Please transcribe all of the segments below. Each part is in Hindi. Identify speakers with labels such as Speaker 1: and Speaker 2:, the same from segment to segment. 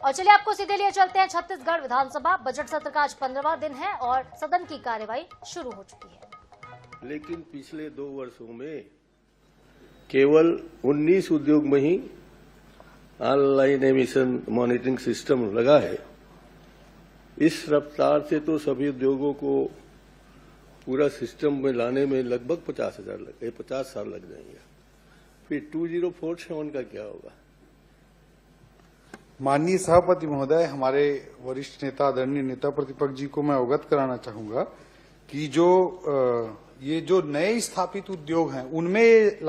Speaker 1: और चलिए आपको सीधे लिए चलते हैं छत्तीसगढ़ विधानसभा। बजट सत्र का आज 15वां दिन है और सदन की कार्यवाही शुरू हो चुकी है।
Speaker 2: लेकिन पिछले 2 वर्षों में केवल 19 उद्योग में ही ऑनलाइन एमिशन मॉनिटरिंग सिस्टम लगा है। इस रफ्तार से तो सभी उद्योगों को पूरा सिस्टम में लाने में लगभग 50 साल लग जाएंगे। फिर 2047 का क्या होगा?
Speaker 3: माननीय सभापति महोदय, हमारे वरिष्ठ नेता आदरणीय नेता प्रतिपक्ष जी को मैं अवगत कराना चाहूंगा कि ये जो नए स्थापित उद्योग हैं उनमें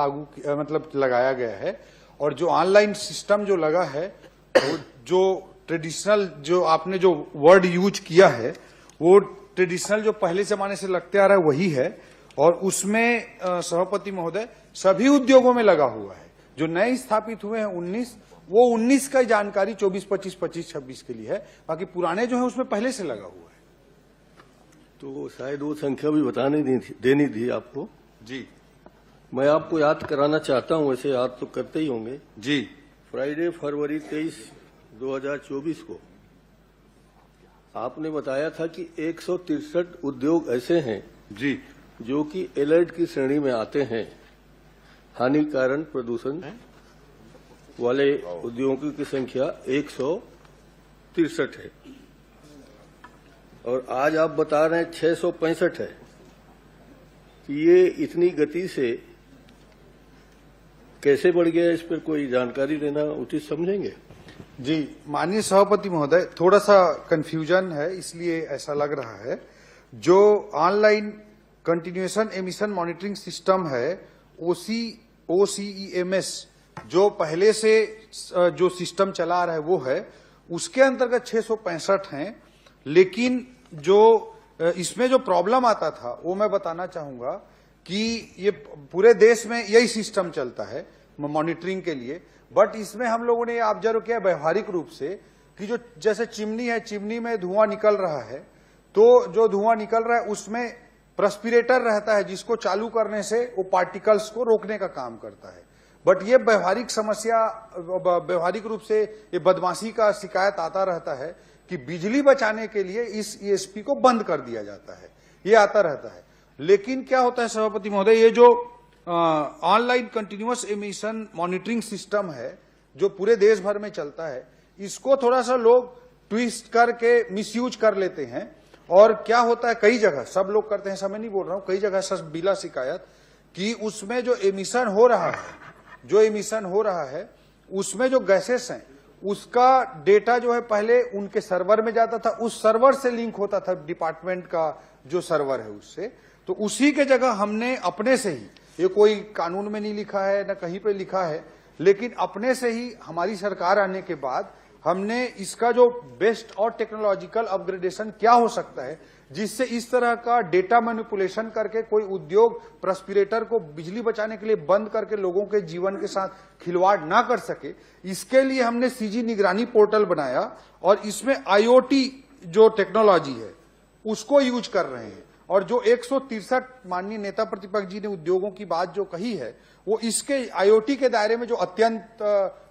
Speaker 3: लगाया गया है, और जो ऑनलाइन सिस्टम जो लगा है वो जो ट्रेडिशनल जो आपने जो वर्ड यूज किया है वो ट्रेडिशनल जो पहले जमाने से लगते आ रहा है वही है, और उसमें सभापति महोदय सभी उद्योगों में लगा हुआ है। जो नए स्थापित हुए हैं 19, वो 19 का जानकारी 24, 25, 26 के लिए है, बाकी पुराने जो है उसमें पहले से लगा हुआ है।
Speaker 2: तो शायद वो संख्या भी देनी थी आपको
Speaker 3: जी।
Speaker 2: मैं आपको याद कराना चाहता हूं, वैसे याद तो करते ही होंगे
Speaker 3: जी।
Speaker 2: फ्राइडे फरवरी 23, 2024 को आपने बताया था कि 163 उद्योग ऐसे हैं
Speaker 3: जी
Speaker 2: जो कि अलर्ट की श्रेणी में आते हैं। हानिकारक प्रदूषण वाले उद्योगों की संख्या 163 है, और आज आप बता रहे हैं 665 है। ये इतनी गति से कैसे बढ़ गया, इस पर कोई जानकारी देना उचित समझेंगे?
Speaker 3: जी, माननीय सभापति महोदय, थोड़ा सा कंफ्यूजन है इसलिए ऐसा लग रहा है। जो online continuation emission monitoring system है OCEMS, जो पहले से जो सिस्टम चला रहा है वो है, उसके अंतर्गत 665 हैं। लेकिन जो इसमें जो प्रॉब्लम आता था वो मैं बताना चाहूंगा कि ये पूरे देश में यही सिस्टम चलता है मॉनिटरिंग के लिए, बट इसमें हम लोगों ने ऑब्जर्व किया व्यवहारिक रूप से कि जो जैसे चिमनी है, चिमनी में धुआं निकल रहा है, तो जो धुआं निकल रहा है उसमें प्रस्पिरेटर रहता है जिसको चालू करने से वो पार्टिकल्स को रोकने का काम करता है। बट ये व्यवहारिक समस्या, व्यवहारिक रूप से ये बदमाशी का शिकायत आता रहता है कि बिजली बचाने के लिए इस ESP को बंद कर दिया जाता है, ये आता रहता है। लेकिन क्या होता है सभापति महोदय, ये जो online continuous emission monitoring system है जो पूरे देश भर में चलता है, इसको थोड़ा सा लोग ट्विस्ट करके मिसयूज कर लेते हैं। और क्या होता है, कई जगह सब लोग करते हैं, समय नहीं बोल रहा हूं, कई जगह सच बिला शिकायत कि उसमें जो एमिशन हो रहा है उसमें जो गैसेस हैं उसका डेटा जो है पहले उनके सर्वर में जाता था, उस सर्वर से लिंक होता था डिपार्टमेंट का जो सर्वर है उससे। तो उसी के जगह हमने अपने से ही, ये कोई कानून में नहीं लिखा है न कहीं पे लिखा है, लेकिन अपने से ही हमारी सरकार आने के बाद हमने इसका जो बेस्ट और टेक्नोलॉजिकल अपग्रेडेशन क्या हो सकता है जिससे इस तरह का डेटा मैनिपुलेशन करके कोई उद्योग प्रस्पिरेटर को बिजली बचाने के लिए बंद करके लोगों के जीवन के साथ खिलवाड़ ना कर सके, इसके लिए हमने CG निगरानी पोर्टल बनाया, और इसमें IoT जो टेक्नोलॉजी है उसको यूज कर रहे हैं। और जो 163 माननीय नेता प्रतिपक्ष जी ने उद्योगों की बात जो कही है वो इसके IoT के दायरे में, जो अत्यंत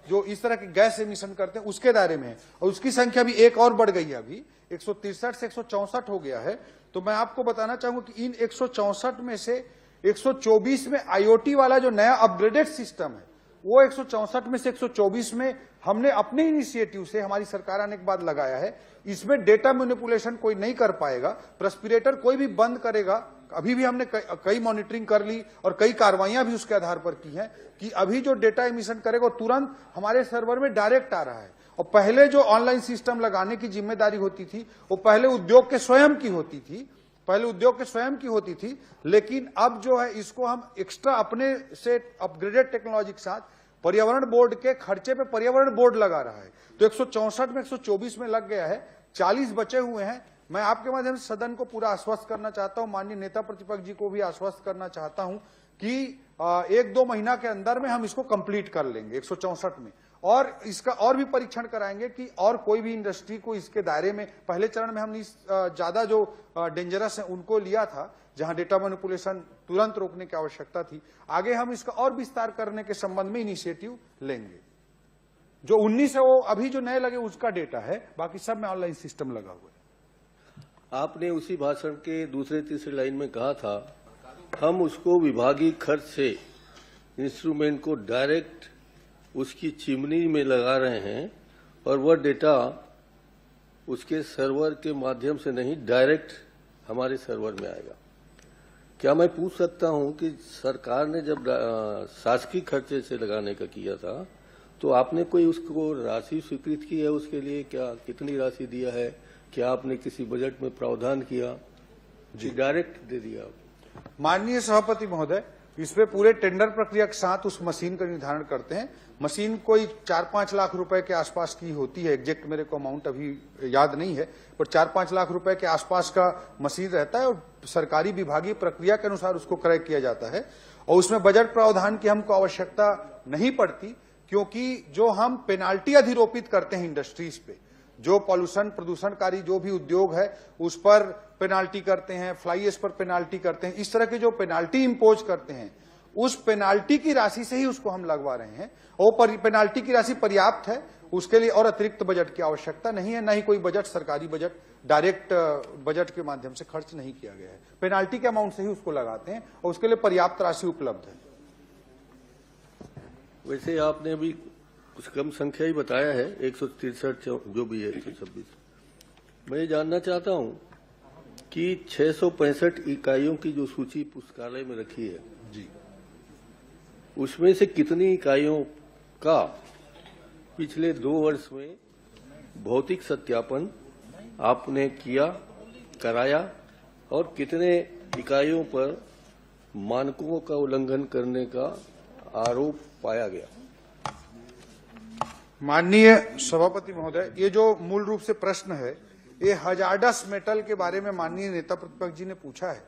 Speaker 3: जो इस तरह के गैस एमिशन करते हैं उसके दायरे में है, और उसकी संख्या भी एक और बढ़ गई है, अभी 163 से 164 हो गया है। तो मैं आपको बताना चाहूंगा कि इन 164 में से 124 में IoT वाला जो नया अपग्रेडेड सिस्टम है वो 164 में से 124 में हमने अपने इनिशिएटिव से, हमारी सरकार आने के बाद लगाया है। इसमें डेटा मैनिपुलेशन कोई नहीं कर पाएगा, प्रस्पिरेटर कोई भी बंद करेगा। अभी भी हमने कई मॉनिटरिंग कर ली और कई कार्रवाइयां भी उसके आधार पर की हैं कि अभी जो डेटा एमिशन करेगा तुरंत हमारे सर्वर में डायरेक्ट आ रहा है। और पहले जो ऑनलाइन सिस्टम लगाने की जिम्मेदारी होती थी वो पहले उद्योग के स्वयं की होती थी, लेकिन अब जो है इसको हम एक्स्ट्रा अपने से अपग्रेडेड टेक्नोलॉजी के साथ पर्यावरण बोर्ड के खर्चे पे पर्यावरण बोर्ड लगा रहा है। तो 164 में 124 में लग गया है, 40 बचे हुए हैं। मैं आपके माध्यम से सदन को पूरा आश्वस्त करना चाहता हूं, माननीय नेता प्रतिपक्ष जी को भी आश्वस्त करना चाहता हूं कि 1-2 महीना के अंदर में हम इसको कंप्लीट कर लेंगे 164 में, और इसका और भी परीक्षण कराएंगे कि और कोई भी इंडस्ट्री को इसके दायरे में। पहले चरण में हमने ज्यादा जो डेंजरस है उनको लिया था, जहां डेटा मैनिपुलेशन तुरंत रोकने की आवश्यकता थी। आगे हम इसका और विस्तार करने के संबंध में इनिशिएटिव लेंगे। जो 19 है वो अभी जो नए लगे उसका डेटा है, बाकी सब में ऑनलाइन सिस्टम लगा हुआ है।
Speaker 2: आपने उसी भाषण के दूसरे तीसरे लाइन में कहा था हम उसको विभागीय खर्च से इंस्ट्रूमेंट को डायरेक्ट उसकी चिमनी में लगा रहे हैं और वह डेटा उसके सर्वर के माध्यम से नहीं डायरेक्ट हमारे सर्वर में आएगा। क्या मैं पूछ सकता हूं कि सरकार ने जब शासकीय खर्चे से लगाने का किया था तो आपने कोई उसको राशि स्वीकृत की है? उसके लिए क्या कितनी राशि दिया है? क्या आपने किसी बजट में प्रावधान किया जी डायरेक्ट दे दिया?
Speaker 3: माननीय सभापति महोदय, इसमें पूरे टेंडर प्रक्रिया के साथ उस मशीन का निर्धारण करते हैं। मशीन कोई 4-5 लाख रुपए के आसपास की होती है, एग्जैक्ट मेरे को अमाउंट अभी याद नहीं है, पर 4-5 लाख रुपए के आसपास का मशीन रहता है और सरकारी विभागीय प्रक्रिया के अनुसार उसको क्रय किया जाता है और उसमें बजट प्रावधान की हमको आवश्यकता नहीं पड़ती, क्योंकि जो हम पेनाल्टी अधिरोपित करते हैं इंडस्ट्रीज पे, जो पॉल्यूशन प्रदूषणकारी जो भी उद्योग है उस पर पेनाल्टी करते हैं, फ्लाई एश पर पेनाल्टी करते हैं, इस तरह की जो पेनाल्टी इंपोज करते हैं उस पेनाल्टी की राशि से ही उसको हम लगवा रहे हैं और पेनाल्टी की राशि पर्याप्त है, उसके लिए और अतिरिक्त बजट की आवश्यकता नहीं है, न ही कोई बजट सरकारी बजट डायरेक्ट बजट के माध्यम से खर्च नहीं किया गया है। पेनाल्टी के अमाउंट से ही उसको लगाते हैं और उसके लिए पर्याप्त राशि उपलब्ध है।
Speaker 2: वैसे आपने अभी कुछ कम संख्या ही बताया है, 163 जो भी है 126। मैं ये जानना चाहता हूं कि 665 इकाइयों की जो सूची पुस्तकालय में रखी है
Speaker 3: जी,
Speaker 2: उसमें से कितनी इकाइयों का पिछले 2 वर्ष में भौतिक सत्यापन आपने किया कराया और कितने इकाइयों पर मानकों का उल्लंघन करने का आरोप पाया गया?
Speaker 3: माननीय सभापति महोदय, ये जो मूल रूप से प्रश्न है ये हजार्डस मेटल के बारे में माननीय नेता प्रतिपक्ष जी ने पूछा है।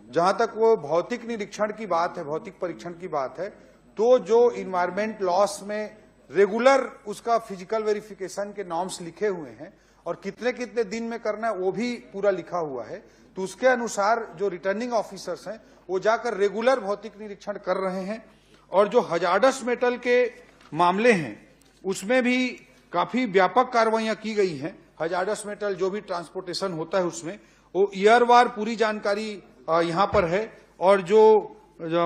Speaker 3: जहां तक वो भौतिक निरीक्षण की बात है, भौतिक परीक्षण की बात है, तो जो इन्वायरमेंट लॉस में रेगुलर उसका फिजिकल वेरिफिकेशन के नॉर्म्स लिखे हुए हैं और कितने कितने दिन में करना है वो भी पूरा लिखा हुआ है, तो उसके अनुसार जो रिटर्निंग ऑफिसर्स हैं वो जाकर रेगुलर भौतिक निरीक्षण कर रहे हैं। और जो हजार्डस मेटल के मामले हैं उसमें भी काफी व्यापक कार्रवाइयां की गई हैं। हजार्डस मेटल जो भी ट्रांसपोर्टेशन होता है उसमें वो ईयरवार पूरी जानकारी यहाँ पर है और जो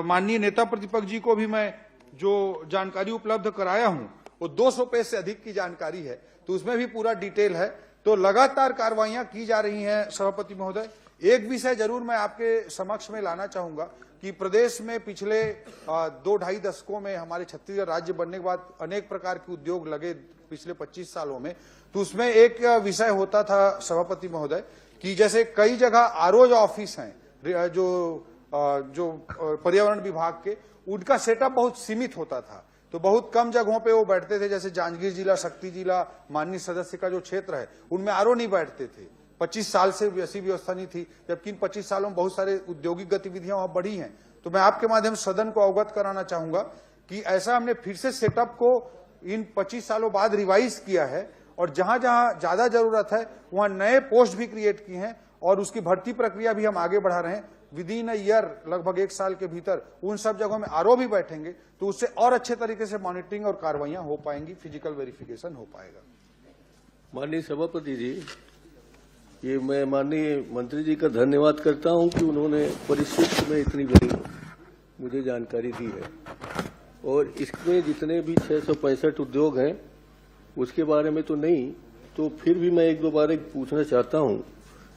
Speaker 3: माननीय नेता प्रतिपक्ष जी को भी मैं जो जानकारी उपलब्ध कराया हूं वो 200 पेज से अधिक की जानकारी है, तो उसमें भी पूरा डिटेल है। तो लगातार कार्रवाइयां की जा रही हैं सभापति महोदय। एक विषय जरूर मैं आपके समक्ष में लाना चाहूंगा कि प्रदेश में पिछले 2-2.5 दशकों में हमारे छत्तीसगढ़ राज्य बनने के बाद अनेक प्रकार के उद्योग लगे पिछले 25 सालों में, तो उसमें एक विषय होता था सभापति महोदय कि जैसे कई जगह आरओ ऑफिस हैं जो पर्यावरण विभाग के, उनका सेटअप बहुत सीमित होता था, तो बहुत कम जगहों पे वो बैठते थे। जैसे जांजगीर जिला, शक्ति जिला, माननीय सदस्य का जो क्षेत्र है उनमें आरओ नहीं बैठते थे। 25 साल से ऐसी व्यवस्था नहीं थी, जबकि इन 25 सालों में बहुत सारे औद्योगिक गतिविधियां वहां बढ़ी हैं। तो मैं आपके माध्यम से सदन को अवगत कराना चाहूंगा कि ऐसा हमने फिर से सेटअप को इन 25 सालों बाद रिवाइज किया है और जहां जहां ज्यादा जरूरत है वहां नए पोस्ट भी क्रिएट किए हैं और उसकी भर्ती प्रक्रिया भी हम आगे बढ़ा रहे हैं। विदिन अ ईयर, लगभग 1 साल के भीतर उन सब जगहों में आरओ भी बैठेंगे, तो उससे और अच्छे तरीके से मॉनिटरिंग और कार्रवाइयां हो पाएंगी, फिजिकल वेरिफिकेशन हो पाएगा।
Speaker 2: माननीय सभापति जी, ये मैं माननीय मंत्री जी का धन्यवाद करता हूं कि उन्होंने परिशिष्ट में इतनी बड़ी मुझे जानकारी दी है और इसमें जितने भी 665 उद्योग हैं उसके बारे में तो नहीं, तो फिर भी मैं 1-2 बार पूछना चाहता हूं।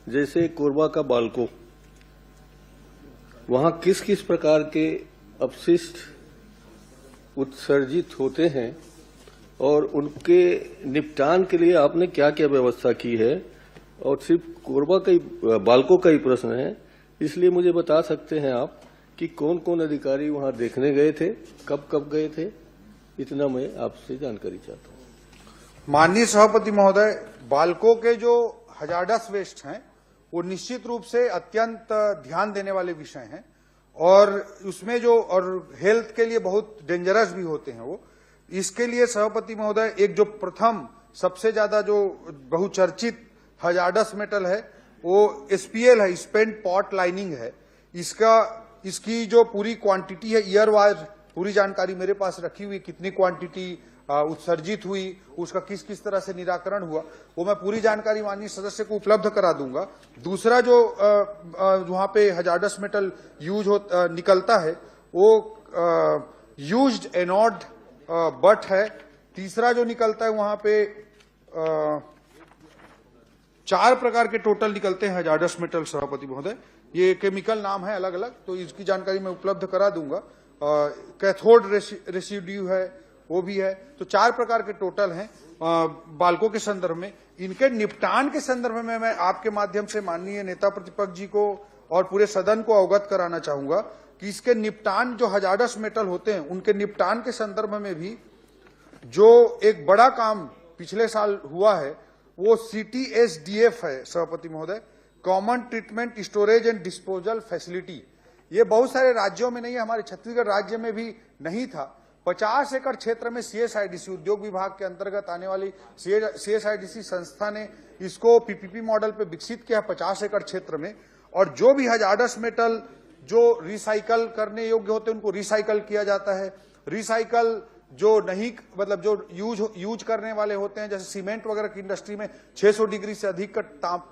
Speaker 2: जैसे कोरबा का बालको, वहां किस किस प्रकार के अपशिष्ट उत्सर्जित होते हैं और उनके निपटान के लिए आपने क्या क्या व्यवस्था की है? और सिर्फ कोरबा का ही, बालको का ही प्रश्न है, इसलिए मुझे बता सकते हैं आप कि कौन कौन अधिकारी वहां देखने गए थे, कब कब गए थे? इतना मैं आपसे जानकारी चाहता हूं।
Speaker 3: माननीय सभापति महोदय, बालको के जो हजार्डस वेस्ट हैं वो निश्चित रूप से अत्यंत ध्यान देने वाले विषय हैं और उसमें जो और हेल्थ के लिए बहुत डेंजरस भी होते हैं वो। इसके लिए सभापति महोदय एक जो प्रथम सबसे ज्यादा जो बहुचर्चित हजार्डस मेटल है वो एसपीएल है, स्पेंट पॉट लाइनिंग है। इसकी जो पूरी क्वांटिटी है ईयर वाइज पूरी जानकारी मेरे पास रखी हुई, कितनी क्वांटिटी उत्सर्जित हुई, उसका किस किस तरह से निराकरण हुआ, वो मैं पूरी जानकारी माननीय सदस्य को उपलब्ध करा दूंगा। दूसरा जो वहां पे हजार्डस मेटल यूज निकलता है वो यूज्ड एनोड बट है। तीसरा जो निकलता है वहां पे 4 प्रकार के टोटल निकलते हैं हजार्डस मेटल सभापति महोदय, ये केमिकल नाम है अलग अलग, तो इसकी जानकारी मैं उपलब्ध करा दूंगा। कैथोड रेसिड्यू है, वो भी है, तो 4 प्रकार के टोटल हैं बालकों के संदर्भ में। इनके निपटान के संदर्भ में मैं आपके माध्यम से माननीय नेता प्रतिपक्ष जी को और पूरे सदन को अवगत कराना चाहूंगा कि इसके निपटान जो हजार्डस मेटल होते हैं उनके निपटान के संदर्भ में भी जो एक बड़ा काम पिछले साल हुआ है वो CTSDF है सभापति महोदय, common treatment storage and disposal facility. ये बहुत सारे राज्यों में नहीं है, हमारे छत्तीसगढ़ राज्य में भी नहीं था। 50 एकड़ क्षेत्र में CSIDC उद्योग विभाग के अंतर्गत आने वाली CSIDC संस्था ने इसको PPP मॉडल पे विकसित किया 50 एकड़ क्षेत्र में। और जो भी हजार्डस मेटल जो रिसाइकल करने योग्य होते हैं उनको रिसाइकल किया जाता है। रिसाइकल जो नहीं मतलब जो यूज करने वाले होते हैं, जैसे सीमेंट वगैरह की इंडस्ट्री में 600 डिग्री से अधिक का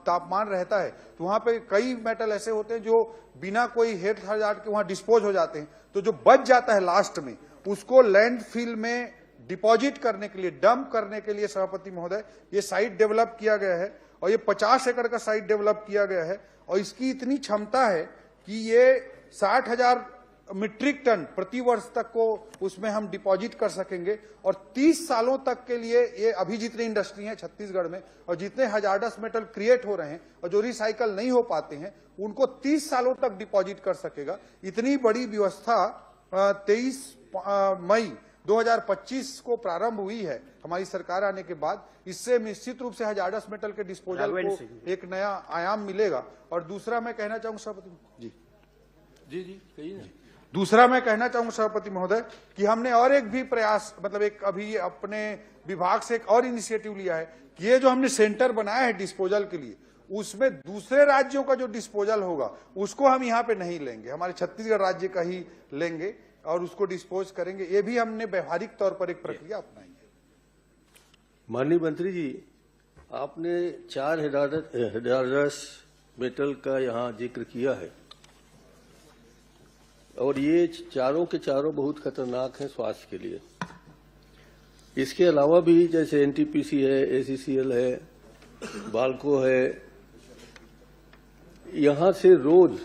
Speaker 3: तापमान रहता है, तो वहां पे कई मेटल ऐसे होते हैं जो बिना कोई हेल्थ हजार्ड के वहां डिस्पोज हो जाते हैं। तो जो बच जाता है लास्ट में उसको लैंडफिल में डिपॉजिट करने के लिए, डंप करने के लिए सभापति महोदय ये साइट डेवलप किया गया है। और ये 50 एकड़ का साइट डेवलप किया गया है और इसकी इतनी क्षमता है कि ये 60,000 मीट्रिक टन प्रति वर्ष तक को उसमें हम डिपॉजिट कर सकेंगे। और 30 सालों तक के लिए ये अभी जितनी इंडस्ट्री है छत्तीसगढ़ में और जितने हजार्डस मेटल क्रिएट हो रहे हैं और जो रिसाइकल नहीं हो पाते हैं उनको 30 सालों तक डिपॉजिट कर सकेगा। इतनी बड़ी व्यवस्था 23 मई 2025 को प्रारंभ हुई है हमारी सरकार आने के बाद। इससे निश्चित रूप से हजार्डस मेटल के डिस्पोजल को एक नया आयाम मिलेगा। और दूसरा मैं कहना चाहूंगा सभापति जी कहिए ना। दूसरा मैं कहना चाहूंगा सभापति महोदय कि हमने और एक भी प्रयास मतलब एक अभी अपने विभाग से एक और इनिशिएटिव लिया है कि ये जो हमने सेंटर बनाया है डिस्पोजल के लिए, उसमें दूसरे राज्यों का जो डिस्पोजल होगा उसको हम यहाँ पे नहीं लेंगे, हमारे छत्तीसगढ़ राज्य का ही लेंगे और उसको डिस्पोज करेंगे। ये भी हमने व्यवहारिक तौर पर एक प्रक्रिया अपनाई है।
Speaker 2: माननीय मंत्री जी, आपने 4 हजार्डस मेटल का यहाँ जिक्र किया है और ये चारों के चारों बहुत खतरनाक हैं स्वास्थ्य के लिए। इसके अलावा भी जैसे NTPC है, ACCL है, बाल्को है, यहाँ से रोज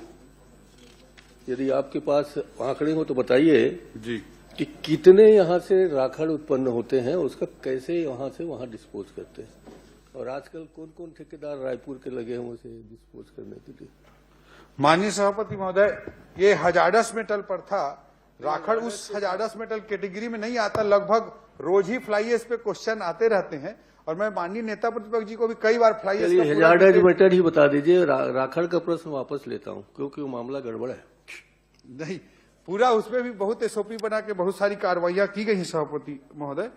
Speaker 2: यदि आपके पास आंकड़े हो तो बताइए
Speaker 3: जी
Speaker 2: कि कितने यहाँ से राखड़ उत्पन्न होते हैं, उसका कैसे यहाँ से वहाँ डिस्पोज करते हैं। और आजकल कौन कौन ठेकेदार रायपुर के लगे हैं उसे डिस्पोज करने के लिए।
Speaker 3: माननीय सभापति महोदय, ये हजार्डस मेटल पर था, राखड़ उस हजार्डस मेटल कैटेगरी में नहीं आता। लगभग रोज ही फ्लाई एश पे क्वेश्चन आते रहते हैं और मैं माननीय नेता प्रतिपक्ष जी को भी कई बार फ्लाई एश
Speaker 2: हजार्डस मेटल ही बता दीजिए। राखड़ का प्रश्न वापस लेता हूँ क्योंकि वो मामला गड़बड़ है।
Speaker 3: नहीं, पूरा उसमें भी बहुत SOP बना के बहुत सारी कार्रवाइयां की गई हैं सभापति महोदय।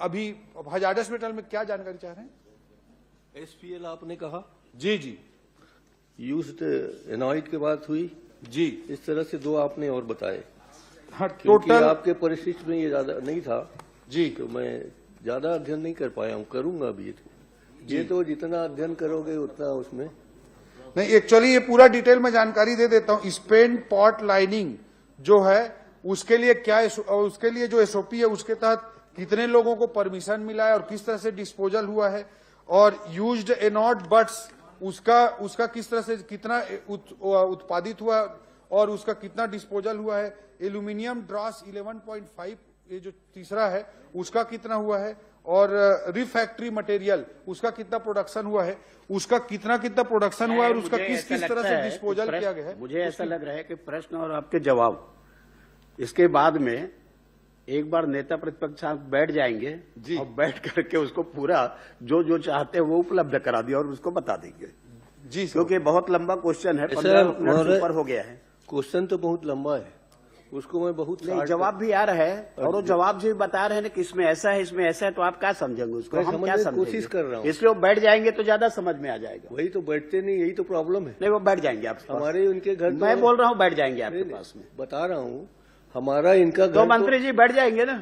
Speaker 3: अभी हजार्डस मेटल में क्या जानकारी चाह रहे हैं?
Speaker 2: SPL आपने कहा
Speaker 3: जी
Speaker 2: यूज्ड एनॉइड के बात हुई
Speaker 3: जी,
Speaker 2: इस तरह से 2 आपने और बताए।
Speaker 3: हाँ,
Speaker 2: टोटल आपके परिशिष्ट में ये ज्यादा नहीं था
Speaker 3: जी,
Speaker 2: तो मैं ज्यादा अध्ययन नहीं कर पाया हूँ, करूंगा अभी। ये तो जितना अध्ययन करोगे उतना उसमें
Speaker 3: नहीं। एक्चुअली ये पूरा डिटेल में जानकारी दे देता हूँ। स्पेन पॉट लाइनिंग जो है उसके लिए क्या, उसके लिए जो SOP है उसके तहत कितने लोगों को परमिशन मिला है और किस तरह से डिस्पोजल हुआ है। और यूज्ड एनोड बट्स उसका किस तरह से कितना उत्पादित हुआ और उसका कितना डिस्पोजल हुआ है। एल्यूमिनियम ड्रॉस 11.5 ये जो तीसरा है उसका कितना हुआ है। और रिफैक्ट्री मटेरियल उसका कितना प्रोडक्शन हुआ है, उसका कितना प्रोडक्शन हुआ है और उसका किस तरह से डिस्पोजल किया गया है।
Speaker 4: मुझे ऐसा लग रहा है कि प्रश्न और आपके जवाब इसके बाद में एक बार नेता प्रतिपक्ष साथ बैठ जाएंगे और बैठ करके उसको पूरा जो जो चाहते हैं वो उपलब्ध करा दिया और उसको बता देंगे
Speaker 3: जी,
Speaker 4: क्योंकि बहुत लंबा क्वेश्चन है, 15 मिनट से ऊपर हो गया है।
Speaker 2: क्वेश्चन तो बहुत लंबा है, उसको मैं बहुत
Speaker 4: नहीं, जवाब भी आ रहा है और वो जवाब जो बता रहे हैं कि इसमें ऐसा है इसमें ऐसा है, तो आप क्या समझेंगे उसको, हम क्या समझेंगे?
Speaker 2: कोशिश कर रहा हूँ,
Speaker 4: इसलिए वो बैठ जाएंगे तो ज्यादा समझ में आ जाएगा।
Speaker 2: वही तो बैठते नहीं, यही तो प्रॉब्लम है।
Speaker 4: नहीं, वो बैठ जाएंगे आपके पास।
Speaker 2: हमारे उनके घर
Speaker 4: मैं बोल रहा हूँ बैठ जाएंगे आपके पास में,
Speaker 2: बता रहा हूँ। हमारा इनका
Speaker 4: तो मंत्री जी बैठ जाएंगे ना।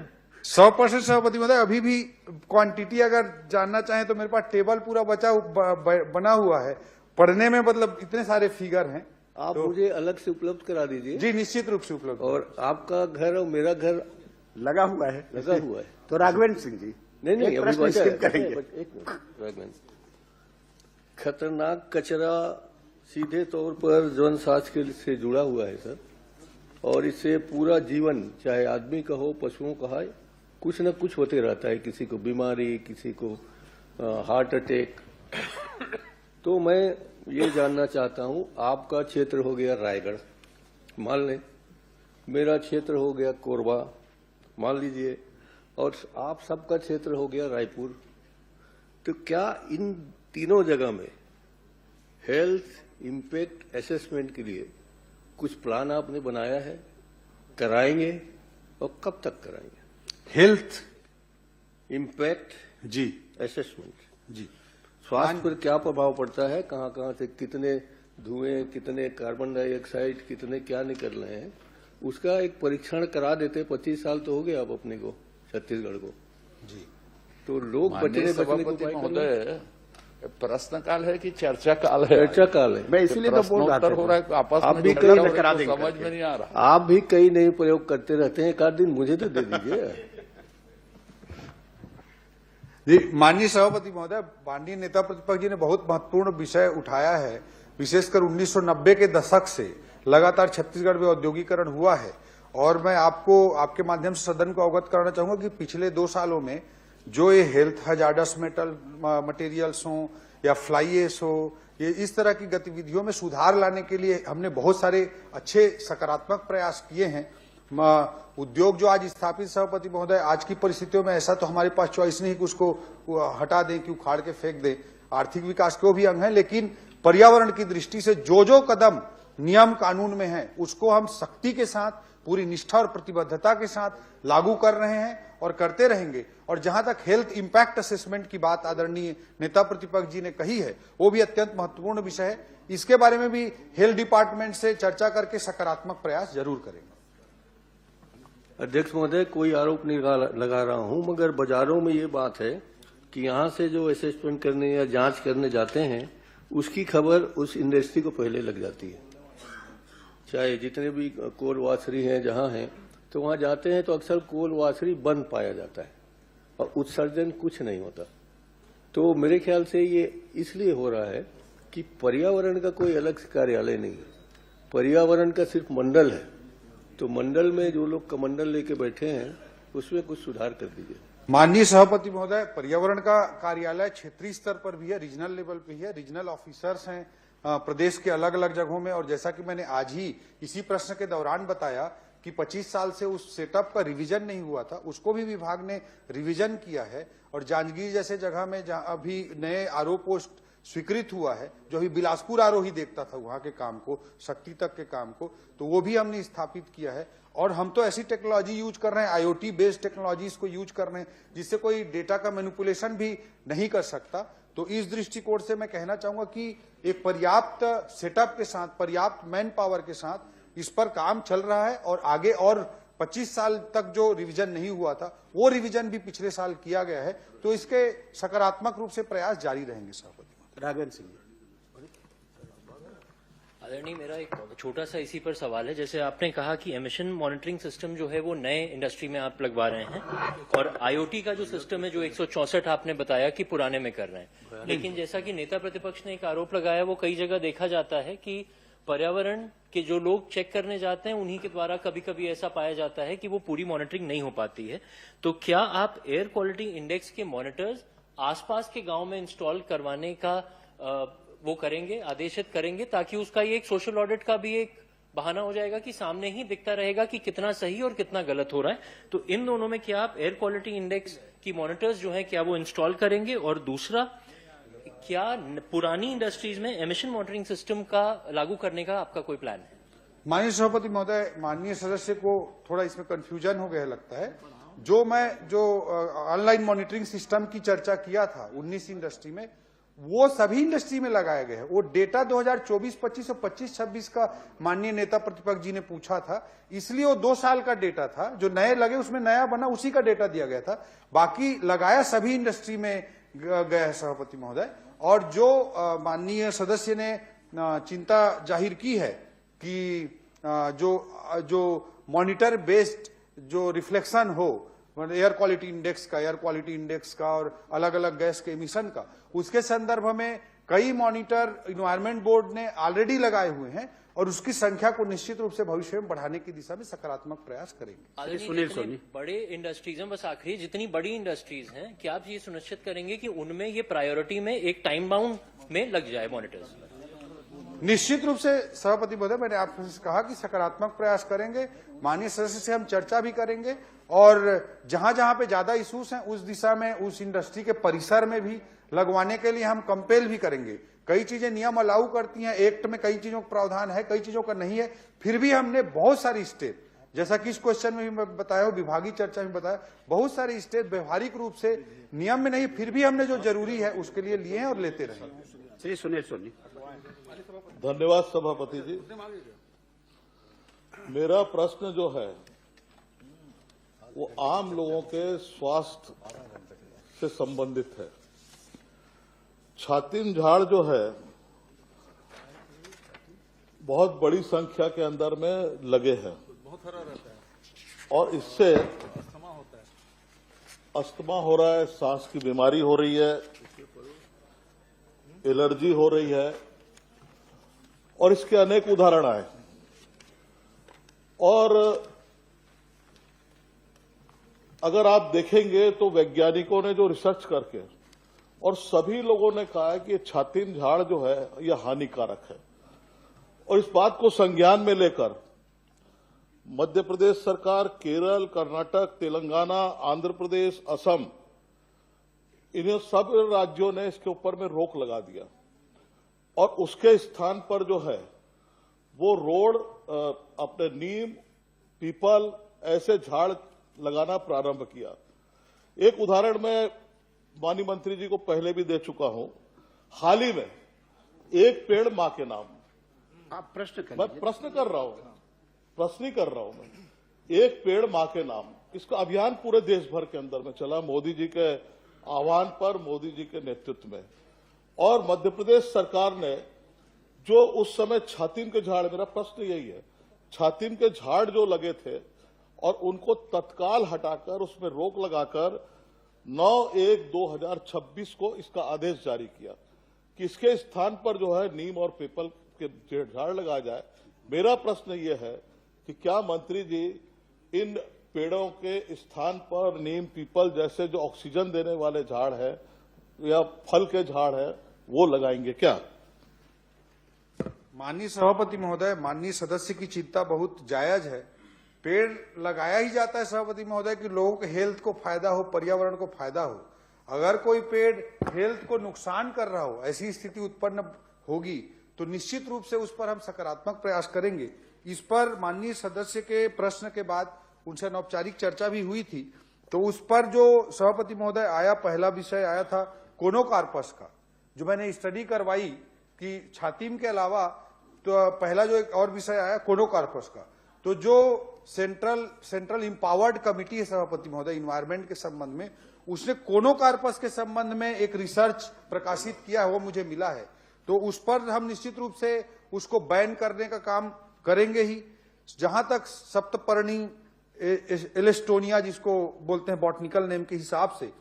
Speaker 3: 100% सभापति महोदय, अभी भी क्वांटिटी अगर जानना चाहें तो मेरे पास टेबल पूरा बना हुआ है। पढ़ने में मतलब इतने सारे फिगर हैं।
Speaker 2: आप मुझे अलग से उपलब्ध करा दीजिए।
Speaker 3: जी निश्चित रूप से उपलब्ध।
Speaker 2: और आपका घर और मेरा घर
Speaker 4: लगा हुआ है। तो राघवेंद्र सिंह जी,
Speaker 2: नहीं
Speaker 4: एक प्रश्न स्किप करेंगे।
Speaker 2: एक मिनट राघवेंद्र, खतरनाक कचरा सीधे तौर पर जनस्वास्थ्य से जुड़ा हुआ है सर, और इससे पूरा जीवन, चाहे आदमी का हो पशुओं का हो, कुछ न कुछ होते रहता है। किसी को बीमारी, किसी को हार्ट अटैक। तो मैं ये जानना चाहता हूं, आपका क्षेत्र हो गया रायगढ़, मान लें मेरा क्षेत्र हो गया कोरबा, मान लीजिए, और आप सबका क्षेत्र हो गया रायपुर। तो क्या इन तीनों जगह में हेल्थ इम्पैक्ट असेसमेंट के लिए कुछ प्लान आपने बनाया है? कराएंगे और कब तक कराएंगे?
Speaker 3: हेल्थ
Speaker 2: इम्पैक्ट
Speaker 3: जी
Speaker 2: असेसमेंट
Speaker 3: जी,
Speaker 2: स्वास्थ्य पर क्या प्रभाव पड़ता है, कहाँ कहाँ से कितने धुएं, कितने कार्बन डाइऑक्साइड, कितने क्या निकल रहे हैं, उसका एक परीक्षण करा देते। 25 साल तो हो गए अब अपने को छत्तीसगढ़ को
Speaker 3: जी।
Speaker 2: तो लोग बचने को
Speaker 5: महोदय, प्रश्न काल है कि चर्चा काल है?
Speaker 2: चर्चा काल है।
Speaker 4: मैं इसीलिए तो बोल रहा था।
Speaker 5: हो रहा है आपस
Speaker 2: आप
Speaker 5: में,
Speaker 2: भी
Speaker 5: जो
Speaker 2: कई
Speaker 5: कर
Speaker 4: करा
Speaker 5: रहे हैं,
Speaker 4: देंगे
Speaker 5: समझ में नहीं आ रहा।
Speaker 2: आप भी कई नए प्रयोग करते रहते हैं, एक आध दिन मुझे तो दे दीजिए।
Speaker 3: जी माननीय सभापति महोदय, माननीय नेता प्रतिपक्ष जी ने बहुत महत्वपूर्ण विषय उठाया है। विशेषकर 1990 के दशक से लगातार छत्तीसगढ़ में औद्योगिकरण हुआ है, और मैं आपको आपके माध्यम से सदन को अवगत कराना चाहूंगा कि पिछले 2 सालों में जो ये हेल्थ हजार्डस मेटल मटेरियल्स हो या फ्लाई एश हो, ये इस तरह की गतिविधियों में सुधार लाने के लिए हमने बहुत सारे अच्छे सकारात्मक प्रयास किए हैं। उद्योग जो आज स्थापित सभापति महोदय, आज की परिस्थितियों में ऐसा तो हमारे पास चॉइस नहीं कि उसको हटा दें, कि उखाड़ के फेंक दें। आर्थिक विकास के भी अंग हैं, लेकिन पर्यावरण की दृष्टि से जो जो कदम नियम कानून में है उसको हम सख्ती के साथ, पूरी निष्ठा और प्रतिबद्धता के साथ लागू कर रहे हैं और करते रहेंगे। और जहां तक हेल्थ इंपैक्ट असेसमेंट की बात आदरणीय नेता प्रतिपक्ष जी ने कही है, वो भी अत्यंत महत्वपूर्ण विषय है। इसके बारे में भी हेल्थ डिपार्टमेंट से चर्चा करके सकारात्मक प्रयास जरूर करेंगे।
Speaker 2: अध्यक्ष महोदय, कोई आरोप नहीं लगा रहा हूं, मगर बाजारों में ये बात है कि यहां से जो असेसमेंट करने या जांच करने जाते हैं, उसकी खबर उस इंडस्ट्री को पहले लग जाती है। चाहे जितने भी कोल वाशरी हैं जहां हैं, तो वहां जाते हैं तो अक्सर कोल वाशरी बंद पाया जाता है और उत्सर्जन कुछ नहीं होता। तो मेरे ख्याल से ये इसलिए हो रहा है कि पर्यावरण का कोई अलग कार्यालय नहीं है, पर्यावरण का सिर्फ मंडल है। तो मंडल में जो लोग कमंडल लेके बैठे हैं, उसमें कुछ सुधार कर दीजिए।
Speaker 3: माननीय सभापति महोदय, पर्यावरण का कार्यालय क्षेत्रीय स्तर पर भी है, रीजनल लेवल पे भी है, रीजनल ऑफिसर्स हैं प्रदेश के अलग अलग जगहों में। और जैसा कि मैंने आज ही इसी प्रश्न के दौरान बताया कि 25 साल से उस सेटअप का रिवीजन नहीं हुआ था, उसको भी विभाग ने रिवीजन किया है। और जांजगीर जैसे जगह में जहां अभी नए आरओ पोस्ट स्वीकृत हुआ है, जो अभी बिलासपुर आरओ ही देखता था वहां के काम को, शक्ति तक के काम को, तो वो भी हमने स्थापित किया है। और हम तो ऐसी टेक्नोलॉजी यूज कर रहे हैं, आईओटी बेस्ड टेक्नोलॉजीज को यूज कर रहे हैं, जिससे कोई डेटा का मैनिपुलेशन भी नहीं कर सकता। तो इस दृष्टिकोण से मैं कहना चाहूंगा कि एक पर्याप्त सेटअप के साथ, पर्याप्त मैन पावर के साथ इस पर काम चल रहा है। और आगे और 25 साल तक जो रिवीजन नहीं हुआ था, वो रिवीजन भी पिछले साल किया गया है। तो इसके सकारात्मक रूप से प्रयास जारी रहेंगे। सभापति
Speaker 4: राघवेंद्र सिंह,
Speaker 6: आदरणीय, मेरा एक छोटा सा इसी पर सवाल है। जैसे आपने कहा कि एमिशन मॉनिटरिंग सिस्टम जो है वो नए इंडस्ट्री में आप लगवा रहे हैं, और आईओटी का जो सिस्टम है जो 164 आपने बताया कि पुराने में कर रहे हैं। लेकिन जैसा कि नेता प्रतिपक्ष ने एक आरोप लगाया, वो कई जगह देखा जाता है कि पर्यावरण के जो लोग चेक करने जाते हैं, उन्हीं के द्वारा कभी कभी ऐसा पाया जाता है कि वो पूरी मॉनिटरिंग नहीं हो पाती है। तो क्या आप एयर क्वालिटी इंडेक्स के मॉनिटर्स आसपास के गांव में इंस्टॉल करवाने का वो करेंगे, आदेशित करेंगे, ताकि उसका ये एक सोशल ऑडिट का भी एक बहाना हो जाएगा कि सामने ही दिखता रहेगा कि कितना सही और कितना गलत हो रहा है। तो इन दोनों में क्या आप एयर क्वालिटी इंडेक्स की मॉनिटर्स जो है क्या वो इंस्टॉल करेंगे? और दूसरा, क्या पुरानी इंडस्ट्रीज में एमिशन मॉनिटरिंग सिस्टम का लागू करने का आपका कोई प्लान है?
Speaker 3: माननीय सभापति महोदय, माननीय सदस्य को थोड़ा इसमें कंफ्यूजन हो गया लगता है। जो ऑनलाइन मॉनिटरिंग सिस्टम की चर्चा किया था 19 इंडस्ट्री में, वो सभी इंडस्ट्री में लगाया गया है। वो डेटा 2024-25 और 25-26 का माननीय नेता प्रतिपक्ष जी ने पूछा था, इसलिए वो 2 साल का डेटा था। जो नए लगे उसमें नया बना, उसी का डेटा दिया गया था। बाकी लगाया सभी इंडस्ट्री में गया है सभापति महोदय। और जो माननीय सदस्य ने चिंता जाहिर की है कि जो मॉनिटर बेस्ड जो रिफ्लेक्शन हो एयर क्वालिटी इंडेक्स का और अलग अलग गैस के एमिशन का, उसके संदर्भ में कई मॉनिटर इन्वायरमेंट बोर्ड ने ऑलरेडी लगाए हुए हैं और उसकी संख्या को निश्चित रूप से भविष्य में बढ़ाने की दिशा में सकारात्मक प्रयास करेंगे।
Speaker 6: सुनील सोनी, बड़े इंडस्ट्रीज में बस आखिरी जितनी बड़ी इंडस्ट्रीज हैं, क्या आप ये सुनिश्चित करेंगे कि उनमें ये प्रायोरिटी में एक टाइम बाउंड में लग जाए मॉनिटर्स?
Speaker 3: निश्चित रूप से सभापति महोदय, मैंने आपसे कहा कि सकारात्मक प्रयास करेंगे। माननीय सदस्य से हम चर्चा भी करेंगे और जहां जहां पे ज्यादा इश्यूज हैं उस दिशा में, उस इंडस्ट्री के परिसर में भी लगवाने के लिए हम कंपेल भी करेंगे। कई चीजें नियम अलाउ करती हैं, एक्ट में कई चीजों का प्रावधान है, कई चीजों का नहीं है, फिर भी हमने बहुत सारी स्टेप, जैसा कि इस क्वेश्चन में भी बताया, विभागीय चर्चा में बताया, बहुत सारी स्टेप व्यवहारिक रूप से नियम में नहीं, फिर भी हमने जो जरूरी है उसके लिए लिए हैं और लेते रहेंगे।
Speaker 4: श्री सुनील सोनी।
Speaker 7: धन्यवाद सभापति जी। मेरा प्रश्न जो है वो आम लोगों के स्वास्थ्य से संबंधित है। छातीन झाड़ जो है बहुत बड़ी संख्या के अंदर में लगे हैं और इससे अस्थमा हो रहा है, सांस की बीमारी हो रही है, एलर्जी हो रही है और इसके अनेक उदाहरण आए। और अगर आप देखेंगे तो वैज्ञानिकों ने जो रिसर्च करके और सभी लोगों ने कहा है कि ये छातीन झाड़ जो है यह हानिकारक है। और इस बात को संज्ञान में लेकर मध्य प्रदेश सरकार, केरल, कर्नाटक, तेलंगाना, आंध्र प्रदेश, असम, इन्हें सब राज्यों ने इसके ऊपर में रोक लगा दिया और उसके स्थान पर जो है वो रोड अपने नीम, पीपल ऐसे झाड़ लगाना प्रारंभ किया। एक उदाहरण मैं माननीय मंत्री जी को पहले भी दे चुका हूं। हाल ही में एक पेड़ मां के नाम,
Speaker 4: आप प्रश्न करें।
Speaker 7: मैं प्रश्न कर रहा हूं मैं, एक पेड़ मां के नाम, इसका अभियान पूरे देश भर के अंदर में चला मोदी जी के आह्वान पर, मोदी जी के नेतृत्व में। और मध्य प्रदेश सरकार ने जो उस समय छातीन के झाड़, मेरा प्रश्न यही है, छातीन के झाड़ जो लगे थे और उनको तत्काल हटाकर उसमें रोक लगाकर 9/1/2026 को इसका आदेश जारी किया कि इसके स्थान पर जो है नीम और पीपल के झाड़ लगाया जाए। मेरा प्रश्न यह है कि क्या मंत्री जी इन पेड़ों के स्थान पर नीम, पीपल जैसे जो ऑक्सीजन देने वाले झाड़ है या फल के झाड़ है वो लगाएंगे क्या?
Speaker 3: माननीय सभापति महोदय, माननीय सदस्य की चिंता बहुत जायज है। पेड़ लगाया ही जाता है सभापति महोदय कि लोगों के हेल्थ को फायदा हो, पर्यावरण को फायदा हो। अगर कोई पेड़ हेल्थ को नुकसान कर रहा हो, ऐसी स्थिति उत्पन्न होगी तो निश्चित रूप से उस पर हम सकारात्मक प्रयास करेंगे। इस पर माननीय सदस्य के प्रश्न के बाद उनसे अनौपचारिक चर्चा भी हुई थी, तो उस पर जो सभापति महोदय आया, पहला विषय आया था कोनोकार्पस का, जो मैंने स्टडी करवाई कि छातीम के अलावा तो पहला जो एक और विषय आया कोनोकार्पस का। तो जो सेंट्रल इंपावर्ड कमिटी है सभापति महोदय इन्वायरमेंट के संबंध में, उसने कोनोकार्पस के संबंध में एक रिसर्च प्रकाशित किया है, वो मुझे मिला है। तो उस पर हम निश्चित रूप से उसको बैन करने का काम करेंगे ही। जहां तक सप्तपर्णी एलेस्टोनिया जिसको बोलते हैं बॉटनिकल नेम के हिसाब से,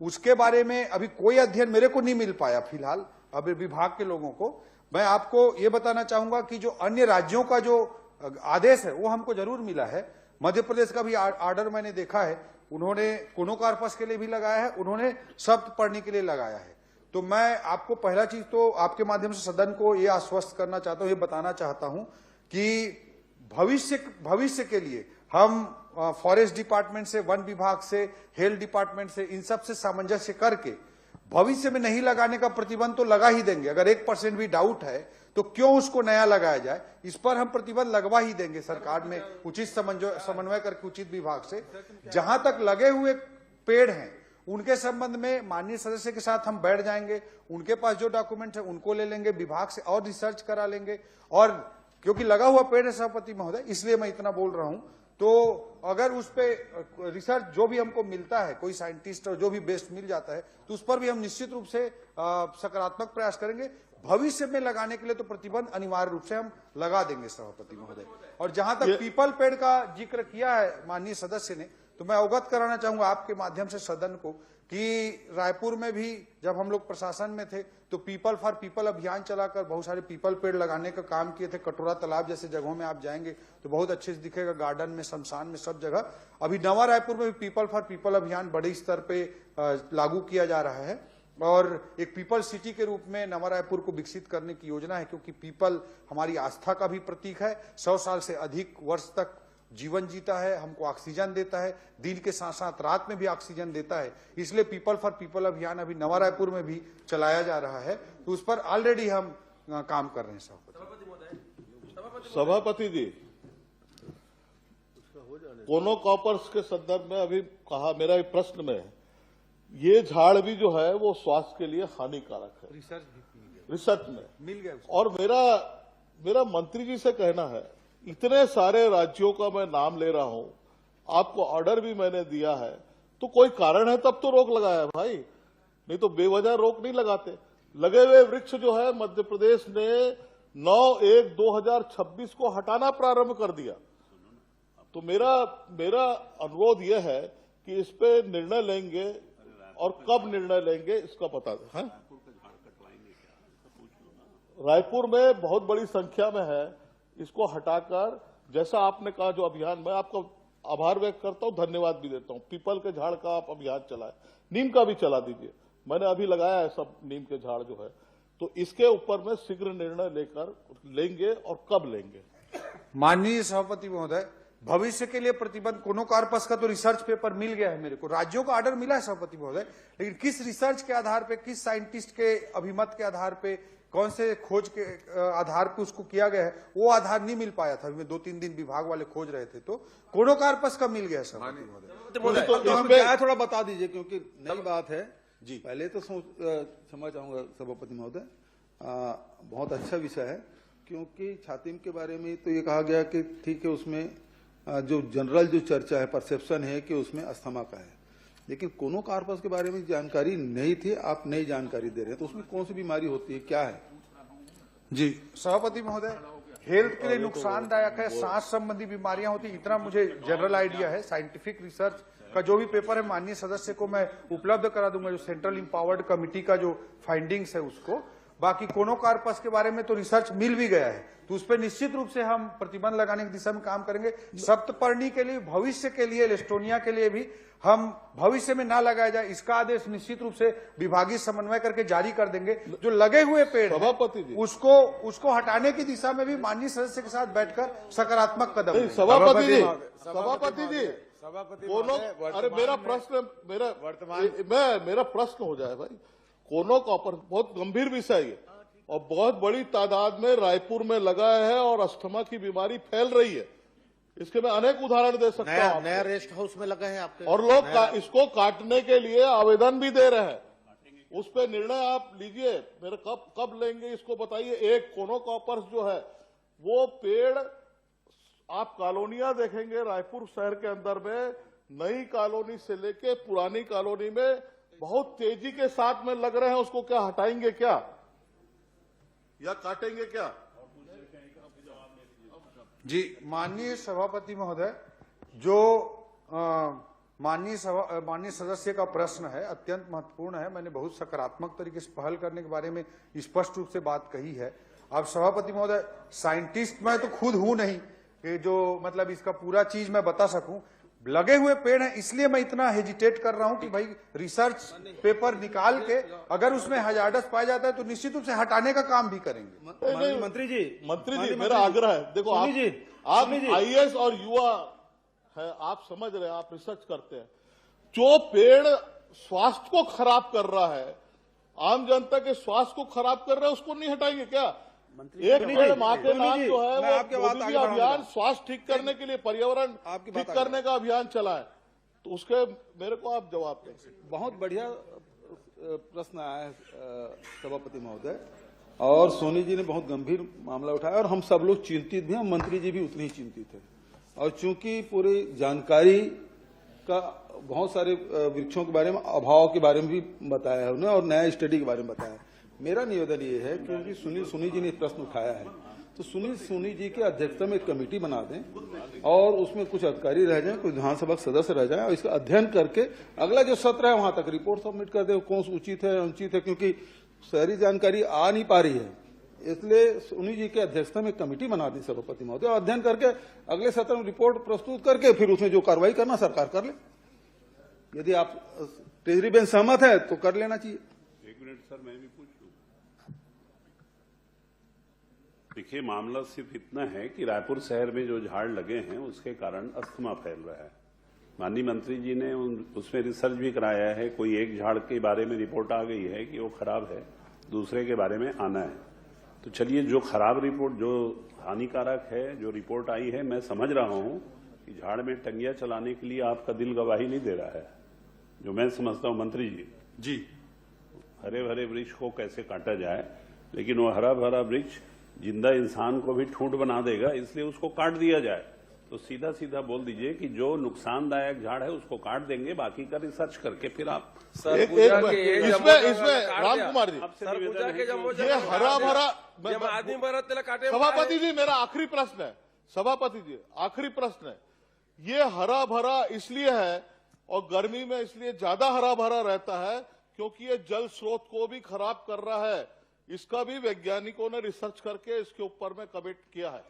Speaker 3: उसके बारे में अभी कोई अध्ययन मेरे को नहीं मिल पाया फिलहाल, अभी विभाग के लोगों को। मैं आपको ये बताना चाहूंगा कि जो अन्य राज्यों का जो आदेश है वो हमको जरूर मिला है। मध्य प्रदेश का भी आर्डर मैंने देखा है, उन्होंने कोनोकार्पस के लिए भी लगाया है, उन्होंने सप्तपर्णी के लिए लगाया है। तो मैं आपको पहला चीज तो आपके माध्यम से सदन को ये आश्वस्त करना चाहता हूं, ये बताना चाहता हूं कि भविष्य के लिए हम फॉरेस्ट डिपार्टमेंट से, वन विभाग से, हेल्थ डिपार्टमेंट से, इन सब से सामंजस्य करके भविष्य में नहीं लगाने का प्रतिबंध तो लगा ही देंगे। अगर 1% भी डाउट है तो क्यों उसको नया लगाया जाए, इस पर हम प्रतिबंध लगवा ही देंगे सरकार में उचित समन्वय करके उचित विभाग से। जहां तक लगे हुए पेड़ हैं उनके संबंध में माननीय सदस्य के साथ हम बैठ जाएंगे, उनके पास जो डॉक्यूमेंट है उनको ले लेंगे, विभाग से और रिसर्च करा लेंगे। और क्योंकि लगा हुआ पेड़ है सभापति महोदय, इसलिए मैं इतना बोल रहा हूं, तो अगर उस पे रिसर्च जो भी हमको मिलता है, कोई साइंटिस्ट और जो भी बेस्ट मिल जाता है, तो उस पर भी हम निश्चित रूप से सकारात्मक प्रयास करेंगे। भविष्य में लगाने के लिए तो प्रतिबंध अनिवार्य रूप से हम लगा देंगे सभापति महोदय। और जहां तक पीपल पेड़ का जिक्र किया है माननीय सदस्य ने, तो मैं अवगत कराना चाहूंगा आपके माध्यम से सदन को कि रायपुर में भी जब हम लोग प्रशासन में थे तो पीपल फॉर पीपल अभियान चलाकर बहुत सारे पीपल पेड़ लगाने का काम किए थे। कटोरा तालाब जैसे जगहों में आप जाएंगे तो बहुत अच्छे से दिखेगा, गार्डन में, शमशान में, सब जगह। अभी नवा रायपुर में भी पीपल फॉर पीपल अभियान बड़े स्तर पे लागू किया जा रहा है और एक पीपल सिटी के रूप में नवा रायपुर को विकसित करने की योजना है, क्योंकि पीपल हमारी आस्था का भी प्रतीक है। 100 साल से अधिक वर्ष तक जीवन जीता है, हमको ऑक्सीजन देता है, दिन के साथ साथ रात में भी ऑक्सीजन देता है। इसलिए पीपल फॉर पीपल अभियान अभी नवा रायपुर में भी चलाया जा रहा है, तो उस पर ऑलरेडी हम काम कर रहे हैं।
Speaker 7: सभापति जी, कोनो कॉपर्स के संदर्भ में अभी कहा, मेरा एक प्रश्न में है, ये झाड़ भी जो है वो स्वास्थ्य के लिए हानिकारक है, रिसर्च में
Speaker 3: मिल गया।
Speaker 7: और मेरा मंत्री जी से कहना है, इतने सारे राज्यों का मैं नाम ले रहा हूं, आपको ऑर्डर भी मैंने दिया है, तो कोई कारण है तब तो रोक लगाया भाई, नहीं तो बेवजह रोक नहीं लगाते। लगे हुए वृक्ष जो है मध्य प्रदेश ने 9/1/2026 को हटाना प्रारंभ कर दिया। तो मेरा अनुरोध यह है कि इस पे निर्णय लेंगे और कब निर्णय लेंगे इसका बता दें। रायपुर में बहुत बड़ी संख्या में है, इसको हटाकर जैसा आपने कहा जो अभियान, मैं आपका आभार व्यक्त करता हूं, धन्यवाद भी देता हूं। पीपल के झाड़ का आप अभियान चलाए, नीम का भी चला दीजिए, मैंने अभी लगाया है सब नीम के झाड़ जो है। तो इसके ऊपर में शीघ्र निर्णय लेंगे और कब लेंगे।
Speaker 3: माननीय सभापति महोदय, भविष्य के लिए प्रतिबंध कोनो कार्पस का तो रिसर्च पेपर मिल गया है मेरे को, राज्यों का ऑर्डर मिला है सभापति महोदय, लेकिन किस रिसर्च के आधार पे, किस साइंटिस्ट के अभिमत के आधार पे, कौन से खोज के आधार पे उसको किया गया है, वो आधार नहीं मिल पाया था। अभी 2-3 दिन विभाग वाले खोज रहे थे, तो कोनो कार्पस का मिल गया सभापति महोदय।
Speaker 8: तो हम क्या थोड़ा बता दीजिए, क्योंकि नई बात है जी। पहले तो क्षमा चाहूंगा सभापति महोदय, बहुत अच्छा विषय है, क्योंकि छातीम के बारे में तो ये कहा गया कि ठीक है, उसमें जो जनरल जो चर्चा है, परसेप्शन है कि उसमें अस्थमा का है, लेकिन कोनो कार्पस के बारे में जानकारी नहीं थी, आप नई जानकारी दे रहे हैं, तो उसमें कौन सी बीमारी होती है, क्या है?
Speaker 3: जी सभापति महोदय, हेल्थ के लिए नुकसानदायक है, सांस संबंधी बीमारियां होती, इतना मुझे जनरल आइडिया है। साइंटिफिक रिसर्च का जो भी पेपर है माननीय सदस्य को मैं उपलब्ध करा दूंगा, जो सेंट्रल इंपावर्ड कमिटी का जो फाइंडिंग्स है उसको। बाकी कोनो कार्पस के बारे में तो रिसर्च मिल भी गया है, तो उस पर निश्चित रूप से हम प्रतिबंध लगाने की दिशा में काम करेंगे। सप्तपर्णी के लिए, भविष्य के लिए, एस्टोनिया के लिए भी हम भविष्य में ना लगाया जाए, इसका आदेश निश्चित रूप से विभागीय समन्वय करके जारी कर देंगे। जो लगे हुए पेड़
Speaker 7: सभापति जी,
Speaker 3: उसको हटाने की दिशा में भी माननीय सदस्य के साथ बैठकर सकारात्मक कदम लेंगे।
Speaker 7: सभापति जी, कोनो, अरे मेरा प्रश्न हो जाए भाई, कोनो कॉपर बहुत गंभीर विषय है और बहुत बड़ी तादाद में रायपुर में लगा है और अस्थमा की बीमारी फैल रही है। इसके मैं अनेक उदाहरण दे सकता हूं।
Speaker 8: नया रेस्ट हाउस में लगा है आपके,
Speaker 7: और लोग इसको काटने के लिए आवेदन भी दे रहे हैं। उस पर निर्णय आप लीजिए, मेरे कब लेंगे इसको बताइए। एक कोनो कॉपर्स जो है वो पेड़, आप कॉलोनियां देखेंगे रायपुर शहर के अंदर में, नई कॉलोनी से लेके पुरानी कॉलोनी में बहुत तेजी के साथ में लग रहे हैं। उसको क्या हटाएंगे क्या या काटेंगे क्या?
Speaker 3: जी माननीय सभापति महोदय, जो माननीय सदस्य का प्रश्न है अत्यंत महत्वपूर्ण है। मैंने बहुत सकारात्मक तरीके से पहल करने के बारे में स्पष्ट रूप से बात कही है। अब सभापति महोदय, साइंटिस्ट मैं तो खुद हूं नहीं कि जो मतलब इसका पूरा चीज मैं बता सकूं। लगे हुए पेड़ हैं, इसलिए मैं इतना हेजिटेट कर रहा हूं कि भाई रिसर्च पेपर निकाल के अगर उसमें हजार्डस पाया जाता है तो निश्चित रूप से हटाने का काम भी करेंगे।
Speaker 7: मंत्री जी मेरा आग्रह है, देखो आप आईएएस और युवा है, आप समझ रहे हैं, आप रिसर्च करते हैं। जो पेड़ स्वास्थ्य को खराब कर रहा है, आम जनता के स्वास्थ्य को खराब कर रहा है, उसको नहीं हटाएंगे क्या? एक पेड़ माँ के नाम जो है वो मोदी जी अभियान स्वास्थ्य ठीक करने के लिए, पर्यावरण ठीक करने का अभियान चला है। तो उसके मेरे को आप जवाब दें।
Speaker 8: बहुत बढ़िया प्रश्न आया है सभापति महोदय, और सोनी जी ने बहुत गंभीर मामला उठाया और हम सब लोग चिंतित भी हैं, मंत्री जी भी उतने ही चिंतित हैं। और चूंकि पूरी जानकारी का बहुत सारे वृक्षों के बारे में, अभाव के बारे में भी बताया है उन्हें और नया स्टडी के बारे में बताया है। मेरा निवेदन ये है क्योंकि सुनील सोनी जी ने प्रश्न उठाया है, तो सुनील सोनी जी की अध्यक्षता में एक कमेटी बना दें और उसमें कुछ अधिकारी रह जाएं, कुछ विधानसभा सदस्य रह जाएं और इसका अध्ययन करके अगला जो सत्र है वहां तक रिपोर्ट सबमिट कर दे, कौन उचित है अनुचित है, क्योंकि शहरी जानकारी आ नहीं पा रही है। इसलिए सोनी जी की अध्यक्षता में कमेटी बना दी सभापति महोदय, अध्ययन करके अगले सत्र में रिपोर्ट प्रस्तुत करके फिर उसमें जो कार्रवाई करना सरकार कर ले। यदि आप ट्रेजरी बेंच सहमत है तो कर लेना चाहिए।
Speaker 9: एक मिनट सर, मैं भी पूछ लूं। देखिए, मामला सिर्फ इतना है कि रायपुर शहर में जो झाड़ लगे हैं उसके कारण अस्थमा फैल रहा है। माननीय मंत्री जी ने उसमें रिसर्च भी कराया है। कोई एक झाड़ के बारे में रिपोर्ट आ गई है कि वो खराब है, दूसरे के बारे में आना है। तो चलिए, जो खराब रिपोर्ट, जो हानिकारक है, जो रिपोर्ट आई है, मैं समझ रहा हूं कि झाड़ में टंगिया चलाने के लिए आपका दिल गवाही नहीं दे रहा है, जो मैं समझता हूं मंत्री जी। हरे भरे वृक्ष को कैसे काटा जाए, लेकिन वो हरा भरा वृक्ष जिंदा इंसान को भी ठूंठ बना देगा, इसलिए उसको काट दिया जाए। तो सीधा सीधा बोल दीजिए कि जो नुकसानदायक झाड़ है उसको काट देंगे, बाकी का रिसर्च करके फिर आप
Speaker 7: इसमें राम कुमार जी, ये हरा भरा, सभापति जी मेरा आखिरी प्रश्न है, सभापति जी आखिरी प्रश्न है, ये हरा भरा इसलिए है और गर्मी में इसलिए ज्यादा हरा भरा रहता है क्योंकि ये जल स्रोत को भी खराब कर रहा है। इसका भी वैज्ञानिकों ने रिसर्च करके इसके ऊपर में कमिट किया है।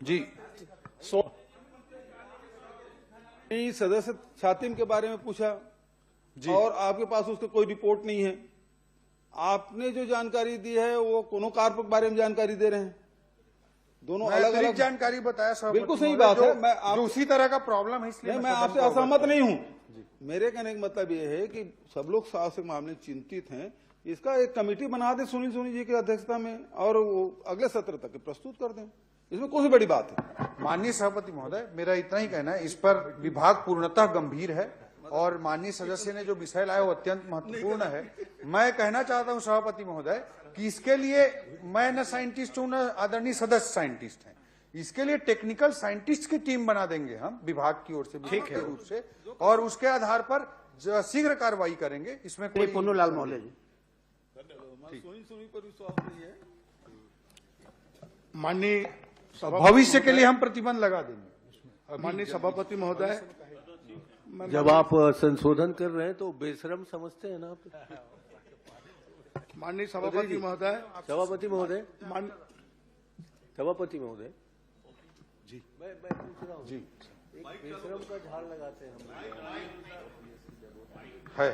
Speaker 8: जी, सदस्य छातिम के बारे में पूछा जी, और आपके पास उसका कोई रिपोर्ट नहीं है। आपने जो जानकारी दी है वो कोनो कार के बारे में जानकारी दे रहे हैं, दोनों अलग अलग जानकारी बताया। बिल्कुल सही बात है, मैं आप उसी तरह का प्रॉब्लम है, इसलिए मैं आपसे असहमत नहीं हूं। मेरे कहने का मतलब ये है कि सब लोग स्वास्थ्य मामले चिंतित हैं, इसका एक कमेटी बना दे सुनील सोनी जी की अध्यक्षता में और वो अगले सत्र तक प्रस्तुत कर दें, इसमें कौन सी बड़ी बात है।
Speaker 3: माननीय सभापति महोदय, मेरा इतना ही कहना है, इस पर विभाग पूर्णतः गंभीर है और माननीय सदस्य ने जो विषय लाया वो अत्यंत महत्वपूर्ण है। मैं कहना चाहता हूं सभापति महोदय कि इसके लिए मैं न साइंटिस्ट हूं, न आदरणीय सदस्य साइंटिस्ट हैं। इसके लिए टेक्निकल साइंटिस्ट की टीम बना देंगे हम विभाग की ओर से, ठीक है, रूप से, और उसके आधार पर शीघ्र कार्रवाई करेंगे। इसमें कोई
Speaker 4: पुन्नूलाल महोदय जी,
Speaker 7: माननीय
Speaker 3: भविष्य के लिए हम प्रतिबंध लगा देंगे।
Speaker 7: माननीय सभापति महोदय,
Speaker 2: जब आप संशोधन कर रहे हैं तो बेशरम समझते हैं ना आप।
Speaker 7: माननीय सभापति महोदय,
Speaker 2: सभापति महोदय, सभापति महोदय जी, मैं पूछ रहा हूँ जी, एक बेशरम का झाड़ लगाते हैं
Speaker 3: है,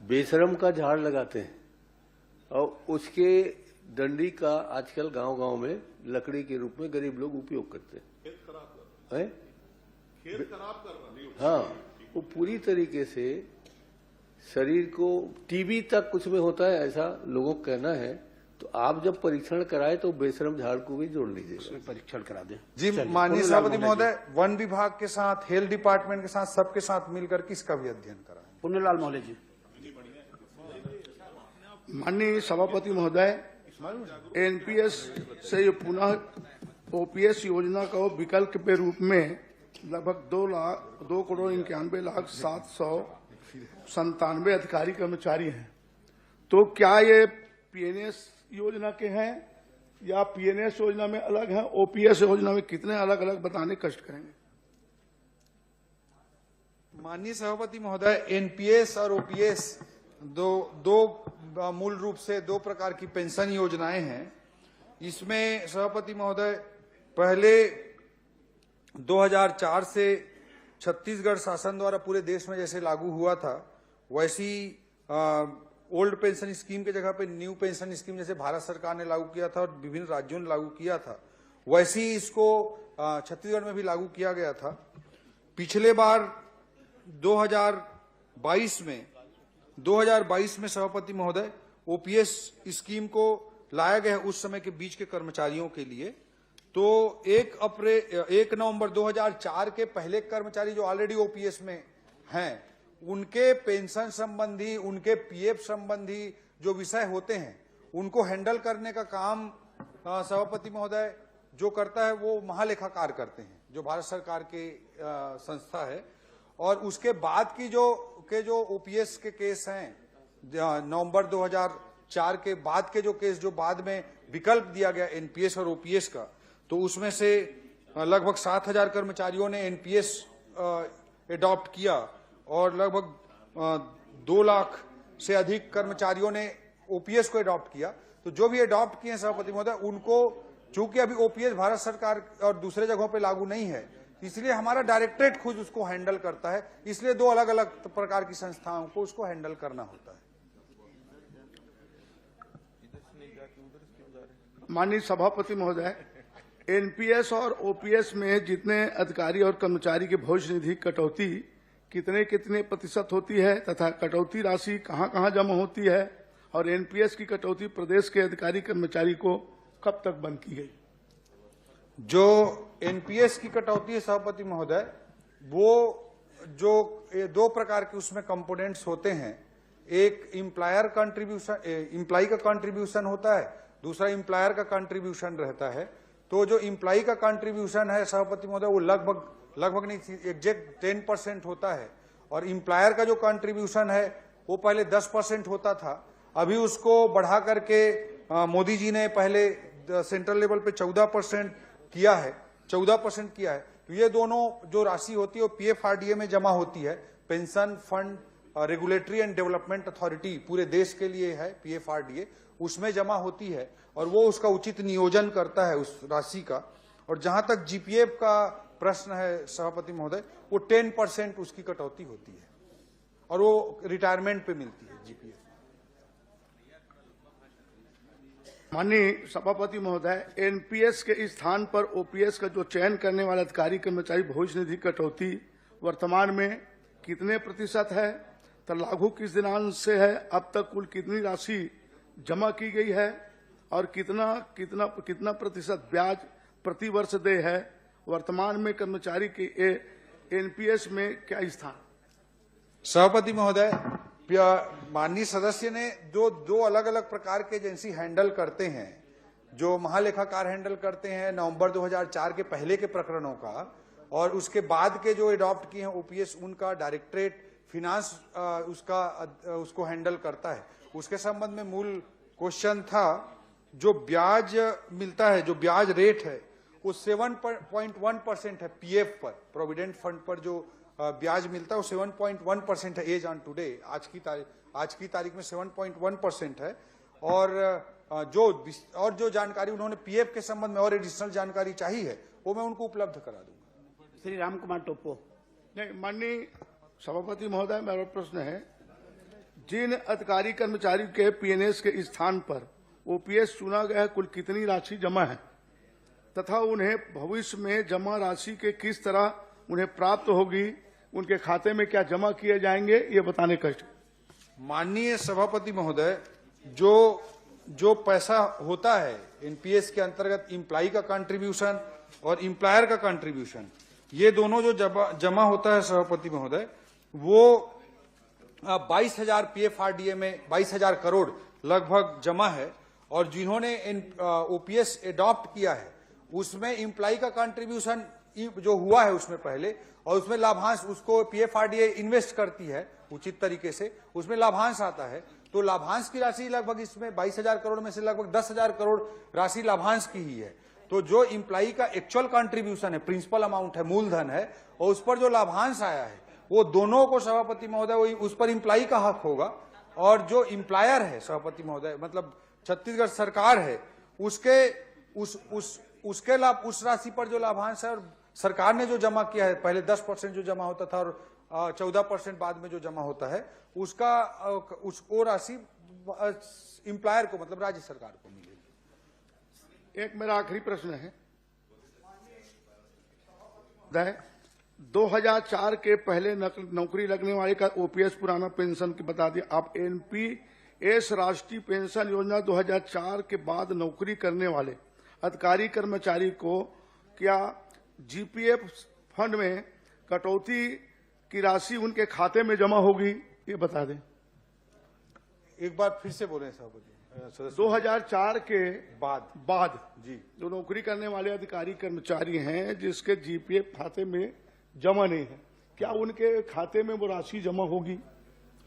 Speaker 2: बेशरम का झाड़ लगाते हैं और उसके डंडी का आजकल गांव-गांव में लकड़ी के रूप में गरीब लोग उपयोग करते हैं। खेत खराब कर रहा है। हाँ, वो पूरी तरीके से शरीर को टीबी तक कुछ में होता है, ऐसा लोगों का कहना है। तो आप जब परीक्षण कराए तो बेशरम झाड़ को भी जोड़ लीजिए, परीक्षण करा दें
Speaker 3: जी। माननीय सभापति महोदय, वन विभाग के साथ, हेल्थ डिपार्टमेंट के साथ, सबके साथ मिलकर के इसका भी अध्ययन कराएं।
Speaker 4: पुन्नूलाल महोदय जी,
Speaker 7: माननीय सभापति महोदय, एनपीएस से ये पुनः ओपीएस योजना का विकल्प के रूप में लगभग 2,91,797 अधिकारी कर्मचारी हैं। तो क्या ये पीएनएस योजना के हैं या पीएनएस योजना में अलग हैं? ओपीएस योजना में कितने अलग अलग बताने कष्ट करेंगे।
Speaker 3: माननीय सभापति महोदय, एनपीएस और ओपीएस दो मूल रूप से दो प्रकार की पेंशन योजनाएं हैं। इसमें सभापति महोदय, पहले 2004 से छत्तीसगढ़ शासन द्वारा पूरे देश में जैसे लागू हुआ था, वैसी ओल्ड पेंशन स्कीम के जगह पे न्यू पेंशन स्कीम जैसे भारत सरकार ने लागू किया था और विभिन्न राज्यों ने लागू किया था, वैसी इसको छत्तीसगढ़ में भी लागू किया गया था। पिछले बार 2022 में सभापति महोदय ओपीएस स्कीम को लाया गया उस समय के बीच के कर्मचारियों के लिए। तो 1 नवंबर 2004 के पहले कर्मचारी जो ऑलरेडी ओपीएस में हैं, उनके पेंशन संबंधी, उनके पीएफ संबंधी जो विषय होते हैं, उनको हैंडल करने का काम सभापति महोदय जो करता है वो महालेखाकार करते हैं, जो भारत सरकार के संस्था है। और उसके बाद की जो ओपीएस के केस हैं, नवंबर 2004 के बाद के जो केस, जो बाद में विकल्प दिया गया एनपीएस और ओपीएस का, तो उसमें से लगभग 7,000 कर्मचारियों ने एनपीएस एडॉप्ट किया और लगभग 2 लाख से अधिक कर्मचारियों ने ओपीएस को एडॉप्ट किया। तो जो भी एडॉप्ट किए हैं सभापति महोदय, उनको चूंकि अभी ओपीएस भारत सरकार और दूसरे जगहों पे लागू नहीं है, इसलिए हमारा डायरेक्टरेट खुद उसको हैंडल करता है। इसलिए 2 अलग अलग प्रकार की संस्थाओं को उसको हैंडल करना होता है।
Speaker 10: माननीय सभापति महोदय, एनपीएस और ओपीएस में जितने अधिकारी और कर्मचारी के भविष्य निधि कटौती कितने प्रतिशत होती है तथा कटौती राशि कहां कहां जमा होती है, और एनपीएस की कटौती प्रदेश के अधिकारी कर्मचारी को कब तक बंद की गई?
Speaker 3: जो एनपीएस की कटौती है सभापति महोदय, वो जो 2 प्रकार के उसमें कंपोनेंट्स होते हैं। एक एम्प्लॉयर कंट्रीब्यूशन, एम्प्लॉय का कंट्रीब्यूशन होता है, दूसरा एम्प्लॉयर का कंट्रीब्यूशन रहता है। तो जो एम्प्लॉय का कंट्रीब्यूशन है सभापति महोदय, वो लगभग नहीं, एग्जैक्ट 10% होता है। और एम्प्लॉयर का जो कंट्रीब्यूशन है वो पहले 10% होता था, अभी उसको बढ़ा करके मोदी जी ने पहले सेंट्रल लेवल पे 14% किया है, 14% किया है। तो ये दोनों जो राशि होती है वो पीएफआरडीए में जमा होती है। Pension fund regulatory and development authority पूरे देश के लिए है पीएफआरडीए, उसमें जमा होती है और वो उसका उचित नियोजन करता है उस राशि का। और जहां तक जीपीएफ का प्रश्न है सभापति महोदय, वो 10% उसकी कटौती होती है और वो रिटायरमेंट पे मिलती है जीपीएफ।
Speaker 10: माननीय सभापति महोदय, एनपीएस के स्थान पर ओपीएस का जो चयन करने वाले अधिकारी कर्मचारी भविष्य निधि कटौती वर्तमान में कितने प्रतिशत है, तो लागू किस दिनांक से है, अब तक कुल कितनी राशि जमा की गई है और कितना प्रतिशत ब्याज प्रति वर्ष दे है, वर्तमान में कर्मचारी के एनपीएस में क्या स्थान?
Speaker 3: सभापति महोदय, माननीय सदस्य ने जो 2 अलग अलग प्रकार के एजेंसी हैंडल करते हैं, जो महालेखाकार हैंडल करते हैं नवंबर 2004 के पहले के प्रकरणों का, और उसके बाद के जो एडॉप्ट किए हैं ओपीएस, उनका डायरेक्टरेट फिनांस उसको हैंडल करता है। उसके संबंध में मूल क्वेश्चन था, जो ब्याज मिलता है, जो ब्याज रेट है वो 7.1% है पीएफ पर, प्रोविडेंट फंड पर जो ब्याज मिलता है वो 7.1% है एज ऑन टुडे, आज की तारीख में 7.1% है। और जो जानकारी उन्होंने पीएफ के संबंध में और एडिशनल जानकारी चाहिए है वो मैं उनको उपलब्ध करा दूंगा।
Speaker 4: श्री राम कुमार टोप्पो।
Speaker 10: नहीं, माननीय सभापति महोदय, मेरा प्रश्न है, जिन अधिकारी कर्मचारी के पीएनएस के स्थान पर ओपीएस चुना गया है, कुल कितनी राशि जमा है तथा उन्हें भविष्य में जमा राशि के किस तरह उन्हें प्राप्त होगी, उनके खाते में क्या जमा किए जाएंगे, ये बताने कष्ट।
Speaker 3: माननीय सभापति महोदय, जो पैसा होता है एनपीएस के अंतर्गत, एम्प्लॉय का कंट्रीब्यूशन और एम्प्लॉयर का कंट्रीब्यूशन, ये दोनों जो जमा होता है सभापति महोदय, वो 22,000 पीएफआरडीए में 22,000 करोड़ लगभग जमा है। और जिन्होंने ओपीएस एडॉप्ट किया है उसमें एम्प्लॉय का कंट्रीब्यूशन जो हुआ है उसमें पहले, और उसमें लाभांश उसको पीएफआरडीए इन्वेस्ट करती है उचित तरीके से, उसमें लाभांश आता है। तो लाभांश की राशि लगभग इसमें 22,000 करोड़ में से लगभग 10,000 करोड़ राशि लाभांश की ही है। तो जो एम्प्लॉय का एक्चुअल कंट्रीब्यूशन है, प्रिंसिपल अमाउंट है, मूलधन है, और उस पर जो लाभांश आया है वो दोनों को सभापति महोदय उस पर एम्प्लॉय का हक होगा। और जो एम्प्लॉयर है सभापति महोदय, मतलब छत्तीसगढ़ सरकार है, उसके लाभ, उस राशि पर जो लाभांश है, और सरकार ने जो जमा किया है, पहले 10% जो जमा होता था और 14% बाद में जो जमा होता है, वो राशि एम्प्लॉयर को, मतलब राज्य सरकार को मिलेगी।
Speaker 10: एक मेरा आखिरी प्रश्न है, 2004 के पहले नौकरी लगने वाले का ओपीएस पुराना पेंशन की बता दिया, आप एनपीएस राष्ट्रीय पेंशन योजना 2004 के बाद नौकरी करने वाले अधिकारी कर्मचारी को क्या जीपीएफ फंड में कटौती की राशि उनके खाते में जमा होगी, ये बता दें।
Speaker 3: एक बार फिर से बोले सभापति।
Speaker 10: 2004 के बाद
Speaker 3: जी
Speaker 10: जो नौकरी करने वाले अधिकारी कर्मचारी हैं जिसके जीपीएफ खाते में जमा नहीं है, क्या उनके खाते में वो राशि जमा होगी,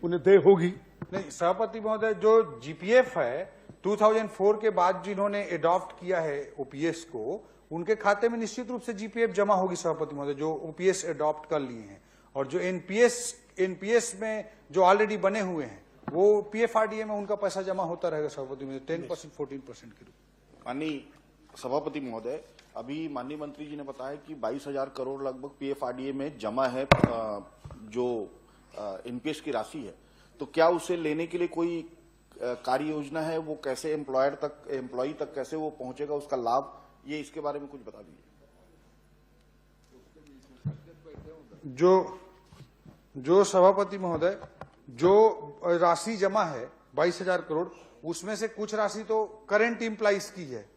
Speaker 10: उन्हें देय होगी?
Speaker 3: नहीं सभापति महोदय, जो जीपीएफ है 2004 के बाद जिन्होंने एडॉप्ट किया है ओपीएस को, उनके खाते में निश्चित रूप से जीपीएफ जमा होगी सभापति महोदय, जो ओपीएस एडॉप्ट कर लिए हैं। और जो एनपीएस में जो ऑलरेडी बने हुए हैं वो पीएफआरडीए में उनका पैसा जमा होता रहेगा सभापति महोदय, 10% 14% के रूप में।
Speaker 5: माननीय सभापति महोदय, अभी माननीय मंत्री जी ने बताया कि 22,000 करोड़ लगभग पीएफआरडीए में जमा है, जो एनपीएस की राशि है, तो क्या उसे लेने के लिए कोई कार्य योजना है? वो कैसे एम्प्लॉय तक कैसे वो पहुंचेगा, उसका लाभ, ये इसके बारे में कुछ बता दीजिए।
Speaker 3: जो सभापति महोदय, जो राशि जमा है 22,000 करोड़, उसमें से कुछ राशि तो करंट इम्प्लाइज की है।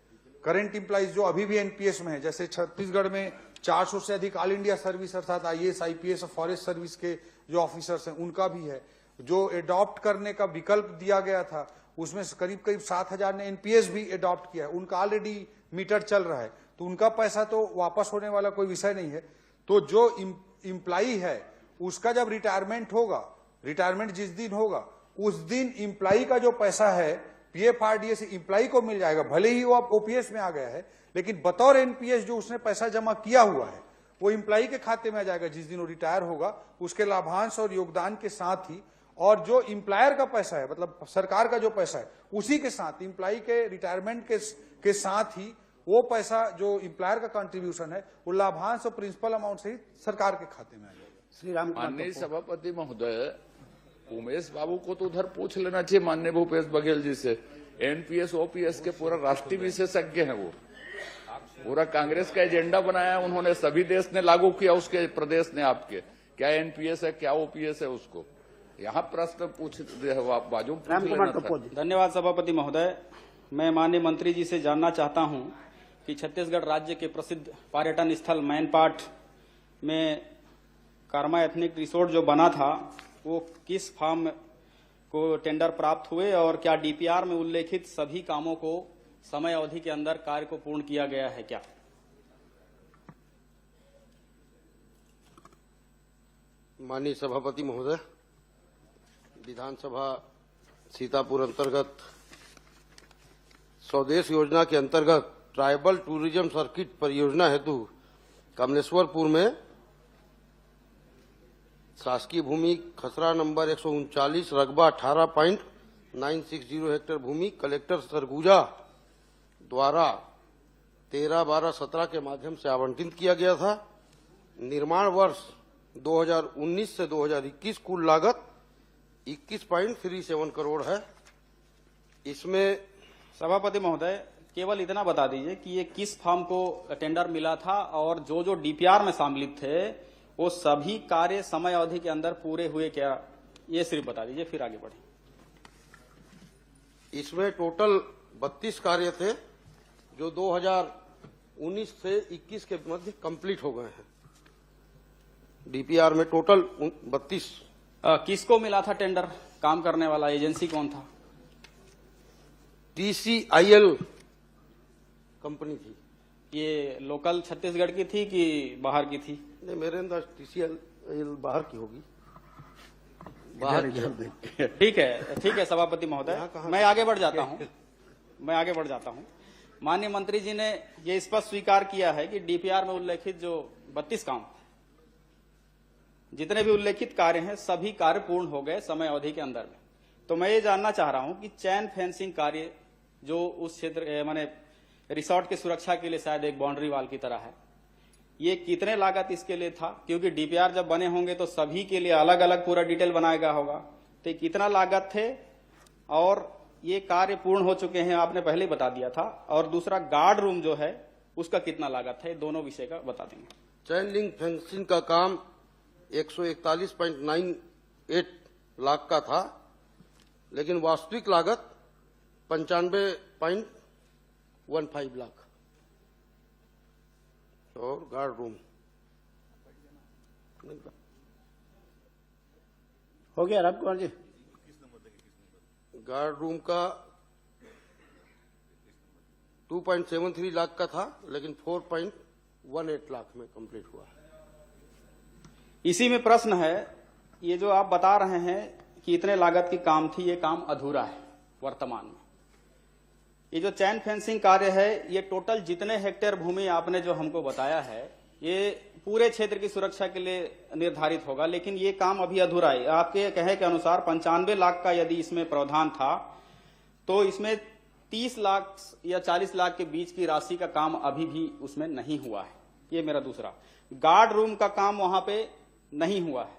Speaker 3: करंट इम्प्लाइज जो अभी भी एनपीएस में है, जैसे छत्तीसगढ़ में 400 से अधिक ऑल इंडिया सर्विस अर्थात आईएएस आईपीएस और फॉरेस्ट सर्विस के जो ऑफिसर्स हैं उनका भी है। जो एडॉप्ट करने का विकल्प दिया गया था उसमें करीब 7,000 ने एनपीएस भी एडॉप्ट किया है, उनका ऑलरेडी मीटर चल रहा है, तो उनका पैसा तो वापस होने वाला कोई विषय नहीं है। तो जो इम्प्लाई है उसका जब रिटायरमेंट होगा, रिटायरमेंट जिस दिन होगा उस दिन इम्प्लाई का जो पैसा है पीएफआरडीए से इम्प्लाई को मिल जाएगा। भले ही वो अब ओपीएस में आ गया है, लेकिन बतौर एनपीएस जो उसने पैसा जमा किया हुआ है वो इम्प्लाई के खाते में आ जाएगा जिस दिन वो रिटायर होगा, उसके लाभांश और योगदान के साथ ही। और जो इम्प्लायर का पैसा है, मतलब सरकार का जो पैसा है, उसी के साथ इम्प्लाई के रिटायरमेंट के साथ ही वो पैसा जो इम्प्लायर का कंट्रीब्यूशन है वो लाभांश और प्रिंसिपल अमाउंट से ही सरकार के खाते में आ जाएगा।
Speaker 10: श्री राम
Speaker 5: माननीय सभापति महोदय, उमेश बाबू को तो उधर पूछ लेना चाहिए माननीय भूपेश बघेल जी से। एनपीएस ओपीएस के पूरा राष्ट्रीय विशेषज्ञ हैं वो, पूरा कांग्रेस का एजेंडा बनाया उन्होंने, सभी देश ने लागू किया, उसके प्रदेश ने आपके क्या एनपीएस है क्या ओपीएस है, उसको यहाँ प्रश्न पूछ बाजू पूछ लेना था।
Speaker 11: धन्यवाद सभापति महोदय। मैं माननीय मंत्री जी से जानना चाहता हूं कि छत्तीसगढ़ राज्य के प्रसिद्ध पर्यटन स्थल मैनपाट में कर्मा एथनिक रिसोर्ट जो बना था वो किस फॉर्म को टेंडर प्राप्त हुए और क्या डीपीआर में उल्लेखित सभी कामों को समय अवधि के अंदर कार्य को पूर्ण किया गया है क्या?
Speaker 12: माननीय सभापति महोदय, विधानसभा सीतापुर अंतर्गत स्वदेश योजना के अंतर्गत ट्राइबल टूरिज्म सर्किट परियोजना हेतु कमलेश्वरपुर में शासकीय भूमि खसरा नंबर 139 रकबा 18.960 हेक्टेयर भूमि कलेक्टर सरगुजा द्वारा 13/12/17 के माध्यम से आवंटित किया गया था। निर्माण वर्ष 2019 से 2021 कुल लागत 21.37 करोड़ है। इसमें
Speaker 11: सभापति महोदय केवल इतना बता दीजिए कि ये किस फॉर्म को टेंडर मिला था और जो डीपीआर में शामिल थे वो सभी कार्य समय अवधि के अंदर पूरे हुए क्या, ये सिर्फ बता दीजिए, फिर आगे बढ़े।
Speaker 12: इसमें टोटल 32 कार्य थे जो 2019 से 21 के मध्य कंप्लीट हो गए हैं। डीपीआर में टोटल 32।
Speaker 11: किसको मिला था टेंडर, काम करने वाला एजेंसी कौन था?
Speaker 12: TCIL कंपनी थी।
Speaker 11: ये लोकल छत्तीसगढ़ की थी कि बाहर की थी?
Speaker 12: नहीं, मेरे अंदाज TCIL बाहर की होगी, बाहर की।
Speaker 11: ठीक है सभापति महोदय, मैं आगे बढ़ जाता हूं। माननीय मंत्री जी ने ये स्पष्ट स्वीकार किया है कि डीपीआर में उल्लेखित जो 32 काम, जितने भी उल्लेखित कार्य हैं सभी कार्य पूर्ण हो गए समय अवधि के अंदर में। तो मैं ये जानना चाह रहा हूं कि चैन फेंसिंग कार्य जो उस क्षेत्र माने रिसोर्ट की सुरक्षा के लिए शायद एक बाउंड्री वाल की तरह है, ये कितने लागत इसके लिए था? क्योंकि डीपीआर जब बने होंगे तो सभी के लिए अलग अलग पूरा डिटेल बनाया गया होगा, तो कितना लागत थे और ये कार्य पूर्ण हो चुके हैं आपने पहले ही बता दिया था। और दूसरा गार्ड रूम जो है उसका कितना लागत है, दोनों विषय का बता देंगे।
Speaker 12: चैन लिंक फेंसिंग का काम 141.98 लाख का था, लेकिन वास्तविक लागत 95.15 लाख। और गार्ड रूम
Speaker 4: हो गया राम कुमार जी।
Speaker 12: गार्ड रूम का 2.73 लाख का था, लेकिन 4.18 लाख में कंप्लीट हुआ है।
Speaker 11: इसी में प्रश्न है, ये जो आप बता रहे हैं कि इतने लागत की काम थी, ये काम अधूरा है वर्तमान में। ये जो चैन फेंसिंग कार्य है, ये टोटल जितने हेक्टेयर भूमि आपने जो हमको बताया है, ये पूरे क्षेत्र की सुरक्षा के लिए निर्धारित होगा, लेकिन ये काम अभी अधूरा है। आपके कहे के अनुसार 95 लाख का यदि इसमें प्रावधान था, तो इसमें 30 लाख या 40 लाख के बीच की राशि का काम अभी भी उसमें नहीं हुआ है। ये मेरा दूसरा। गार्ड रूम का काम वहां पे नहीं हुआ है।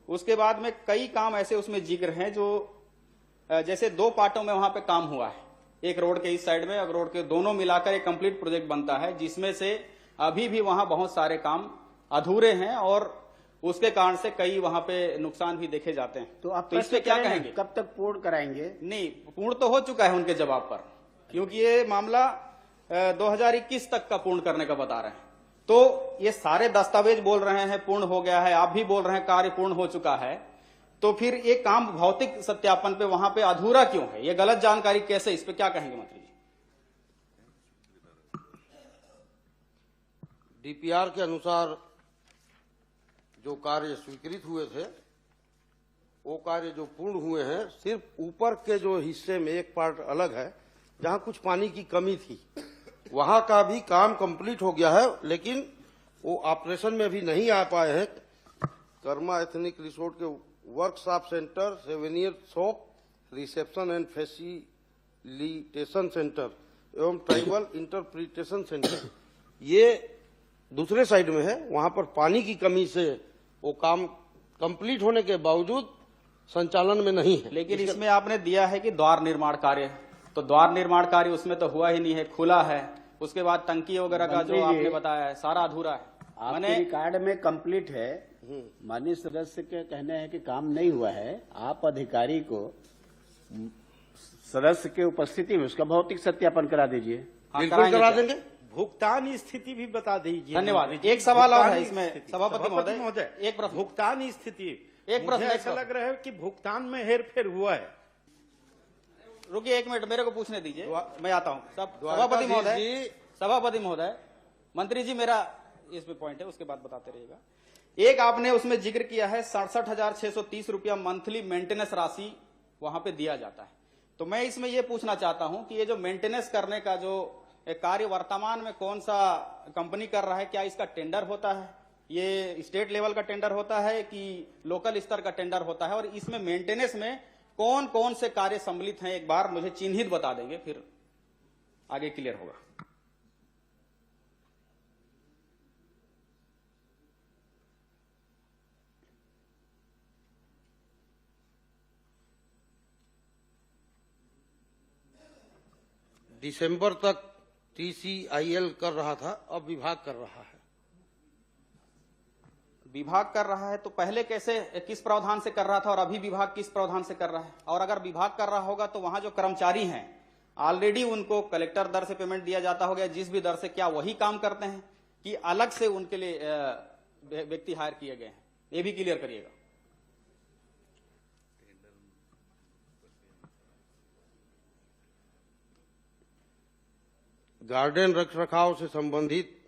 Speaker 11: उसके बाद में कई काम ऐसे उसमें जिक्र हैं जो जैसे 2 पार्टों में वहां पे काम हुआ है। एक रोड के इस साइड में, अब रोड के दोनों मिलाकर एक कंप्लीट प्रोजेक्ट बनता है, जिसमें से अभी भी वहां बहुत सारे काम अधूरे हैं और उसके कारण से कई वहां पे नुकसान भी देखे जाते हैं।
Speaker 4: तो आप
Speaker 11: इस पे क्या कहेंगे?
Speaker 4: कब तक पूर्ण कराएंगे?
Speaker 11: नहीं, पूर्ण तो हो चुका है उनके जवाब पर, क्योंकि ये मामला 2021 तक का पूर्ण करने का बता रहे हैं। तो ये सारे दस्तावेज बोल रहे हैं पूर्ण हो गया है, आप भी बोल रहे हैं कार्य पूर्ण हो चुका है, तो फिर ये काम भौतिक सत्यापन पे वहां पे अधूरा क्यों है? ये गलत जानकारी कैसे? इस पे क्या कहेंगे मंत्री जी?
Speaker 12: डीपीआर के अनुसार जो कार्य स्वीकृत हुए थे, वो कार्य जो पूर्ण हुए हैं, सिर्फ ऊपर के जो हिस्से में एक पार्ट अलग है जहां कुछ पानी की कमी थी, वहां का भी काम कंप्लीट हो गया है, लेकिन वो ऑपरेशन में भी नहीं आ पाए हैं। कर्मा एथनिक रिसोर्ट के workshop centre, souvenir shop, reception and facilitation centre एवं ट्राइबल इंटरप्रिटेशन सेंटर, ये दूसरे साइड में है। वहां पर पानी की कमी से वो काम कंप्लीट होने के बावजूद संचालन में नहीं है।
Speaker 11: लेकिन इसमें आपने दिया है कि द्वार निर्माण कार्य, तो द्वार निर्माण कार्य उसमें तो हुआ ही नहीं है, खुला है। उसके बाद टंकी वगैरह का जो आपने बताया है सारा अधूरा है।
Speaker 4: आपके रिकॉर्ड में कंप्लीट है। माननीय सदस्य के कहने हैं कि काम नहीं हुआ है। आप अधिकारी को सदस्य के उपस्थिति में उसका भौतिक सत्यापन करा दीजिए।
Speaker 12: बिल्कुल करा देंगे।
Speaker 13: भुगतान स्थिति भी बता दीजिए।
Speaker 11: धन्यवाद। एक सवाल और है इसमें सभापति महोदय, एक प्रश्न।
Speaker 13: भुगतान स्थिति,
Speaker 11: एक प्रश्न
Speaker 13: ऐसा लग रहा है कि भुगतान में हेरफेर हुआ है।
Speaker 11: रुकिए 1 मिनट, मेरे को पूछने दीजिए, मैं आता हूँ। सभापति महोदय, मंत्री जी मेरा इसमें पॉइंट है, उसके बाद बताते रहिएगा। एक आपने उसमें जिक्र किया है 67,630 रुपया मंथली मेंटेनेंस राशि वहां पे दिया जाता है। तो मैं इसमें यह पूछना चाहता हूं कि ये जो मेंटेनेंस करने का जो कार्य वर्तमान में कौन सा कंपनी कर रहा है? क्या इसका टेंडर होता है? ये स्टेट लेवल का टेंडर होता है कि लोकल स्तर का टेंडर होता है? और इसमें मेंटेनेंस में कौन कौन से कार्य सम्मिलित हैं, एक बार मुझे चिन्हित बता देंगे, फिर आगे क्लियर होगा।
Speaker 12: दिसंबर तक TCIL कर रहा था, अब विभाग कर रहा है।
Speaker 11: विभाग कर रहा है तो पहले कैसे, किस प्रावधान से कर रहा था और अभी विभाग किस प्रावधान से कर रहा है? और अगर विभाग कर रहा होगा तो वहां जो कर्मचारी हैं ऑलरेडी उनको कलेक्टर दर से पेमेंट दिया जाता होगा, जिस भी दर से, क्या वही काम करते हैं कि अलग से उनके लिए व्यक्ति हायर किए गए हैं? ये भी क्लियर करिएगा।
Speaker 12: गार्डन रखरखाव से संबंधित